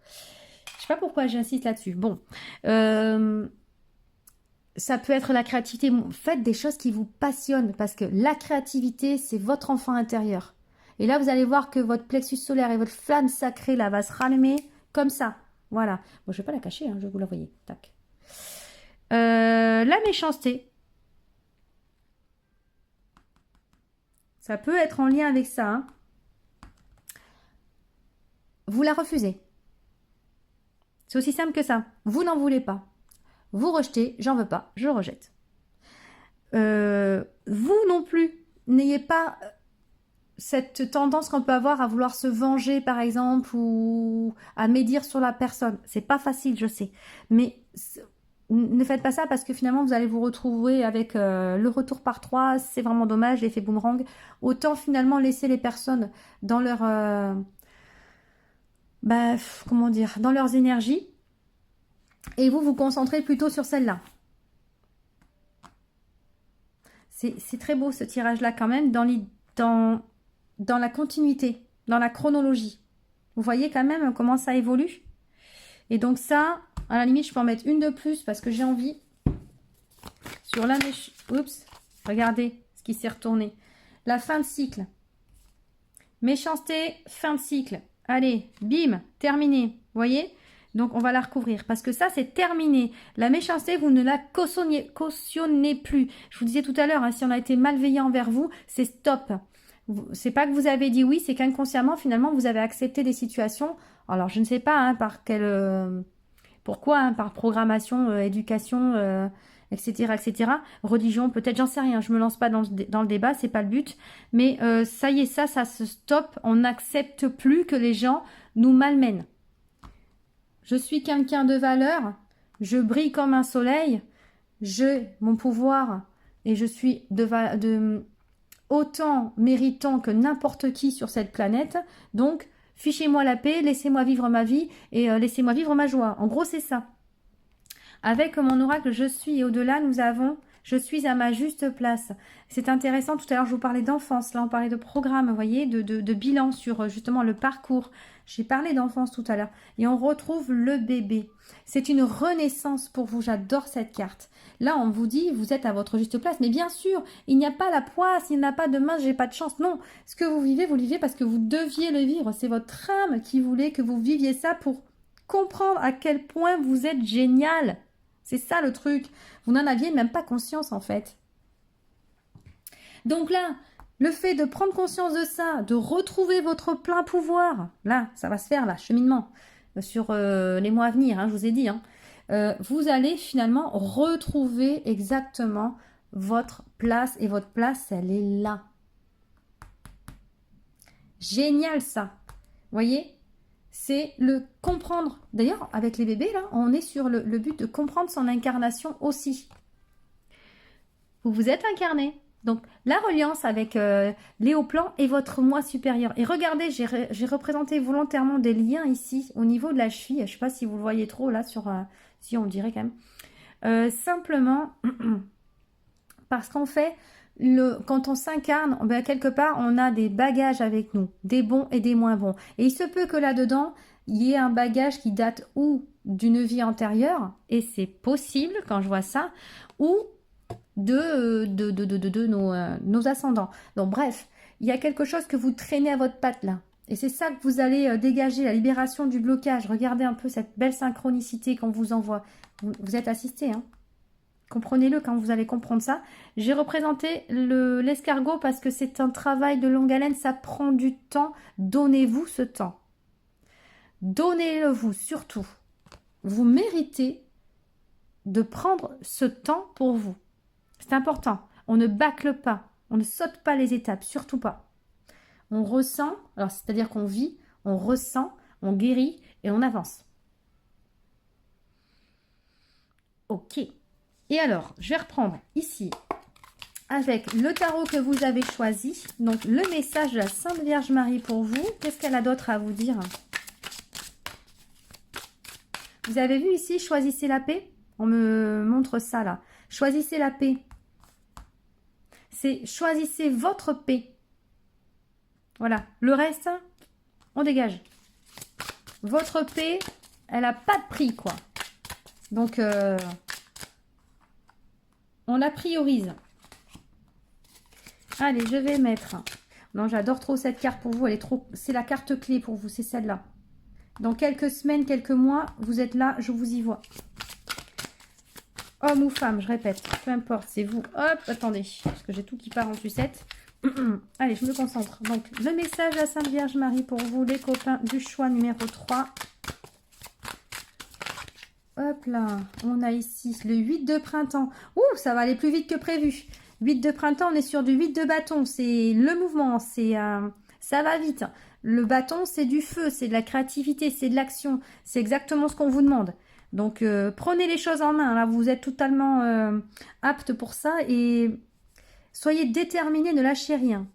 Je sais pas pourquoi j'insiste là-dessus. Bon, ça peut être la créativité. Faites des choses qui vous passionnent parce que la créativité, c'est votre enfant intérieur. Et là, vous allez voir que votre plexus solaire et votre flamme sacrée là va se rallumer comme ça. Voilà. Bon, je vais pas la cacher, hein, je vais vous la voyez. Tac. La méchanceté. Ça peut être en lien avec ça. Hein. Vous la refusez. C'est aussi simple que ça. Vous n'en voulez pas. Vous rejetez, j'en veux pas, je rejette. Vous non plus, n'ayez pas cette tendance qu'on peut avoir à vouloir se venger, par exemple, ou à médire sur la personne. C'est pas facile, je sais. Mais ne faites pas ça parce que finalement, vous allez vous retrouver avec le retour par 3. C'est vraiment dommage, l'effet boomerang. Autant finalement laisser les personnes dans leur... comment dire, dans leurs énergies. Et vous vous concentrez plutôt sur celle-là. C'est très beau ce tirage-là quand même, dans la continuité, dans la chronologie. Vous voyez quand même comment ça évolue. Et donc ça, à la limite, je peux en mettre une de plus parce que j'ai envie. Sur la mèche... Oups, regardez ce qui s'est retourné. La fin de cycle. Méchanceté, fin de cycle. Allez, bim, terminé. Vous voyez? Donc, on va la recouvrir parce que ça, c'est terminé. La méchanceté, vous ne la cautionnez plus. Je vous disais tout à l'heure, hein, si on a été malveillant envers vous, c'est stop. C'est pas que vous avez dit oui, c'est qu'inconsciemment, finalement, vous avez accepté des situations. Alors, je ne sais pas hein, par quelle... pourquoi, hein, par programmation, éducation... etc., etc. Religion, peut-être, j'en sais rien. Je me lance pas dans le débat, c'est pas le but. Mais ça y est, ça se stoppe. On n'accepte plus que les gens nous malmènent. Je suis quelqu'un de valeur. Je brille comme un soleil. J'ai mon pouvoir et je suis autant méritant que n'importe qui sur cette planète. Donc, fichez-moi la paix, laissez-moi vivre ma vie et laissez-moi vivre ma joie. En gros, c'est ça. Avec mon oracle je suis et au-delà, nous avons je suis à ma juste place. C'est intéressant, tout à l'heure je vous parlais d'enfance, là on parlait de programme, vous voyez, de bilan sur justement le parcours. J'ai parlé d'enfance tout à l'heure et on retrouve le bébé. C'est une renaissance pour vous, j'adore cette carte. Là on vous dit, vous êtes à votre juste place, mais bien sûr, il n'y a pas la poisse, il n'y a pas de mince, j'ai pas de chance. Non, ce que vous vivez parce que vous deviez le vivre. C'est votre âme qui voulait que vous viviez ça pour comprendre à quel point vous êtes génial. C'est ça le truc. Vous n'en aviez même pas conscience en fait. Donc là, le fait de prendre conscience de ça, de retrouver votre plein pouvoir, là, ça va se faire là, cheminement, sur les mois à venir, hein, je vous ai dit. Hein, vous allez finalement retrouver exactement votre place. Et votre place, elle est là. Génial ça. Vous voyez ? C'est le comprendre. D'ailleurs, avec les bébés, là, on est sur le but de comprendre son incarnation aussi. Vous vous êtes incarné. Donc, la reliance avec les hauts plans et votre moi supérieur. Et regardez, j'ai représenté volontairement des liens ici, au niveau de la cheville. Je ne sais pas si vous le voyez trop, là, sur... si, on le dirait quand même. Simplement, parce qu'en fait... quand on s'incarne, ben, quelque part, on a des bagages avec nous, des bons et des moins bons. Et il se peut que là-dedans, il y ait un bagage qui date ou d'une vie antérieure, et c'est possible quand je vois ça, ou de nos ascendants. Donc bref, il y a quelque chose que vous traînez à votre patte là. Et c'est ça que vous allez dégager, la libération du blocage. Regardez un peu cette belle synchronicité qu'on vous envoie. Vous êtes assisté, hein. Comprenez-le quand vous allez comprendre ça. J'ai représenté l'escargot parce que c'est un travail de longue haleine. Ça prend du temps. Donnez-vous ce temps. Donnez-le vous surtout. Vous méritez de prendre ce temps pour vous. C'est important. On ne bâcle pas. On ne saute pas les étapes. Surtout pas. On ressent. Alors, c'est-à-dire qu'on vit, on ressent, on guérit et on avance. Ok. Et alors, je vais reprendre ici avec le tarot que vous avez choisi. Donc, le message de la Sainte Vierge Marie pour vous. Qu'est-ce qu'elle a d'autre à vous dire? Vous avez vu ici, choisissez la paix. On me montre ça là. Choisissez la paix. C'est choisissez votre paix. Voilà. Le reste, on dégage. Votre paix, elle n'a pas de prix, quoi. Donc... on la priorise. Allez, je vais mettre... Non, j'adore trop cette carte pour vous. Elle est trop... C'est la carte clé pour vous, c'est celle-là. Dans quelques semaines, quelques mois, vous êtes là, je vous y vois. Homme ou femme, je répète. Peu importe, c'est vous. Hop, attendez. Parce que j'ai tout qui part en sucette. Allez, je me concentre. Donc, le message à Sainte Vierge Marie pour vous, les copains du choix numéro 3. Hop là, on a ici le 8 de printemps. Ouh, ça va aller plus vite que prévu. 8 de printemps, on est sur du 8 de bâton. C'est le mouvement, ça va vite. Le bâton, c'est du feu, c'est de la créativité, c'est de l'action. C'est exactement ce qu'on vous demande. Donc, prenez les choses en main. Là, vous êtes totalement apte pour ça. Et soyez déterminés, ne lâchez rien.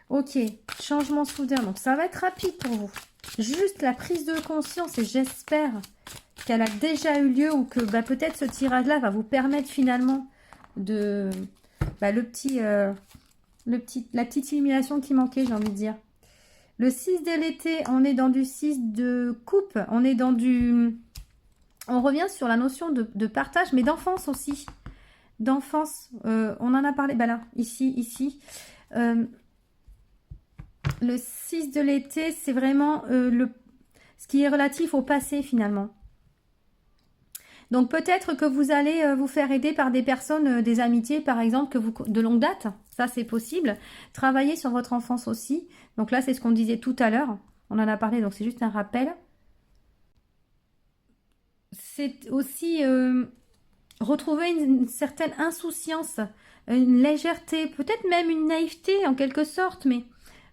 Ok, changement soudain. Donc, ça va être rapide pour vous. Juste la prise de conscience et j'espère qu'elle a déjà eu lieu ou que peut-être ce tirage-là va vous permettre finalement de... la petite illumination qui manquait, j'ai envie de dire. Le 6 de l'été, on est dans du 6 de coupe, on est dans du... On revient sur la notion de partage, mais d'enfance aussi. D'enfance, on en a parlé, là, ici. Le 6 de l'été, c'est vraiment ce qui est relatif au passé finalement. Donc peut-être que vous allez vous faire aider par des personnes, des amitiés par exemple, de longue date. Ça c'est possible. Travailler sur votre enfance aussi. Donc là c'est ce qu'on disait tout à l'heure. On en a parlé, donc c'est juste un rappel. C'est aussi retrouver une certaine insouciance, une légèreté, peut-être même une naïveté en quelque sorte, mais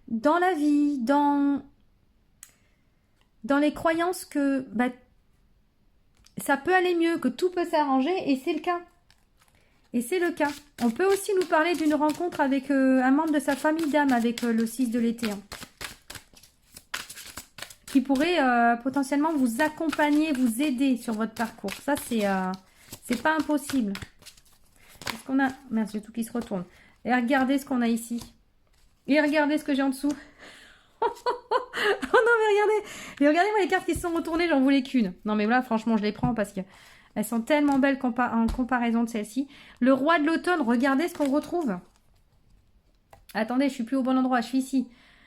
dans la vie, dans les croyances que ça peut aller mieux, que tout peut s'arranger, et c'est le cas. Et c'est le cas. On peut aussi nous parler d'une rencontre avec un membre de sa famille d'âme, avec le 6 de l'été. Qui pourrait potentiellement vous accompagner, vous aider sur votre parcours. Ça, c'est pas impossible. Est-ce qu'on a... Merde, j'ai tout qui se retourne. Et regardez ce qu'on a ici. Et regardez ce que j'ai en dessous. Oh non, mais regardez. Mais regardez-moi les cartes qui se sont retournées, j'en voulais qu'une. Non, mais là, franchement, je les prends parce que elles sont tellement belles en comparaison de celle-ci. Le roi de l'automne, regardez ce qu'on retrouve. Attendez, je suis plus au bon endroit, je suis ici.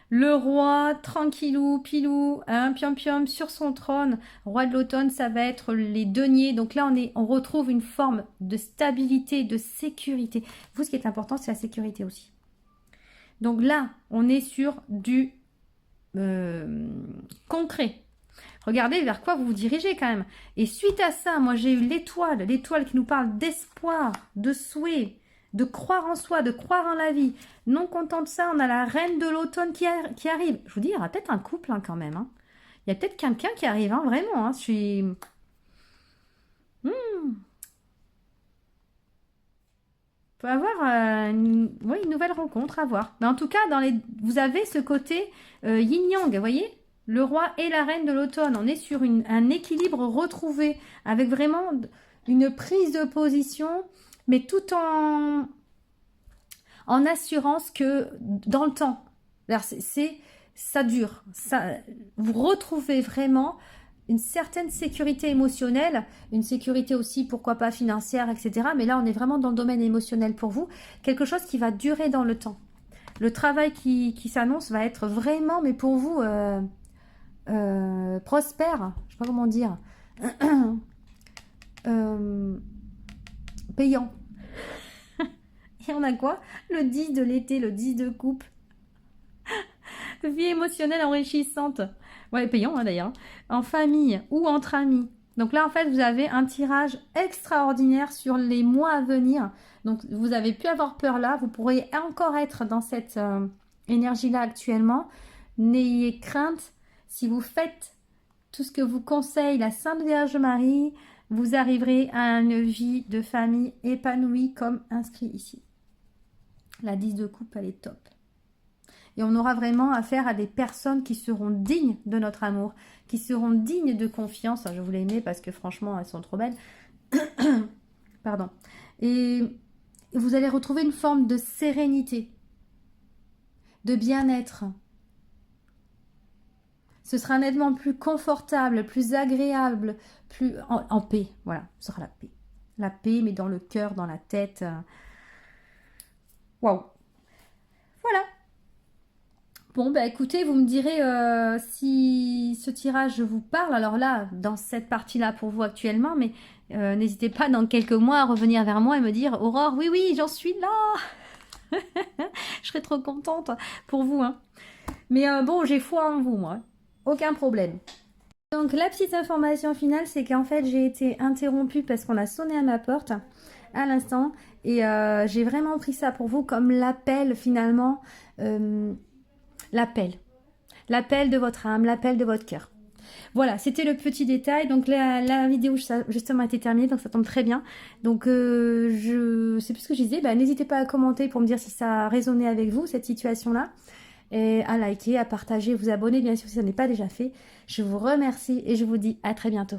Le roi, tranquillou, pilou, piom piom, sur son trône. Roi de l'automne, ça va être les deniers. Donc là, on retrouve une forme de stabilité, de sécurité. Vous, ce qui est important, c'est la sécurité aussi. Donc là, on est sur du concret. Regardez vers quoi vous vous dirigez quand même. Et suite à ça, moi j'ai eu l'étoile qui nous parle d'espoir, de souhait, de croire en soi, de croire en la vie. Non content de ça, on a la reine de l'automne qui arrive. Je vous dis, il y aura peut-être un couple quand même. Hein. Il y a peut-être quelqu'un qui arrive, vraiment. Je suis... peut avoir une nouvelle rencontre à voir. Mais en tout cas, vous avez ce côté yin-yang, vous voyez, le roi et la reine de l'automne. On est sur un équilibre retrouvé, avec vraiment une prise de position, mais tout en assurance que dans le temps. Alors ça dure. Vous retrouvez vraiment une certaine sécurité émotionnelle, une sécurité aussi, pourquoi pas financière, etc. Mais là, on est vraiment dans le domaine émotionnel pour vous. Quelque chose qui va durer dans le temps. Le travail qui s'annonce va être vraiment, mais pour vous, prospère. Je ne sais pas comment dire. Payant. Et on a quoi? Le 10 de l'été, le 10 de coupe. Vie émotionnelle enrichissante. Ouais, payant d'ailleurs. En famille ou entre amis. Donc là, en fait, vous avez un tirage extraordinaire sur les mois à venir. Donc, vous avez pu avoir peur là. Vous pourriez encore être dans cette énergie-là actuellement. N'ayez crainte. Si vous faites tout ce que vous conseille la Sainte Vierge Marie, vous arriverez à une vie de famille épanouie comme inscrit ici. La 10 de coupe, elle est top. Et on aura vraiment affaire à des personnes qui seront dignes de notre amour, qui seront dignes de confiance. Je vous les mets parce que franchement, elles sont trop belles. Pardon. Et vous allez retrouver une forme de sérénité, de bien-être. Ce sera nettement plus confortable, plus agréable, plus en paix. Voilà, ce sera la paix. La paix, mais dans le cœur, dans la tête. Waouh. Voilà. Bon, écoutez, vous me direz si ce tirage vous parle. Alors là, dans cette partie-là pour vous actuellement, mais n'hésitez pas dans quelques mois à revenir vers moi et me dire « Aurore, oui, j'en suis là !» Je serais trop contente pour vous. Hein. Mais bon, j'ai foi en vous, moi. Aucun problème. Donc, la petite information finale, c'est qu'en fait, j'ai été interrompue parce qu'on a sonné à ma porte à l'instant. Et j'ai vraiment pris ça pour vous comme l'appel, finalement... l'appel de votre âme, l'appel de votre cœur. Voilà, c'était le petit détail. Donc la vidéo justement a été terminée, donc ça tombe très bien. Donc je sais plus ce que je disais. N'hésitez pas à commenter pour me dire si ça a résonné avec vous, cette situation-là. Et à liker, à partager, vous abonner, bien sûr, si ça n'est pas déjà fait. Je vous remercie et je vous dis à très bientôt.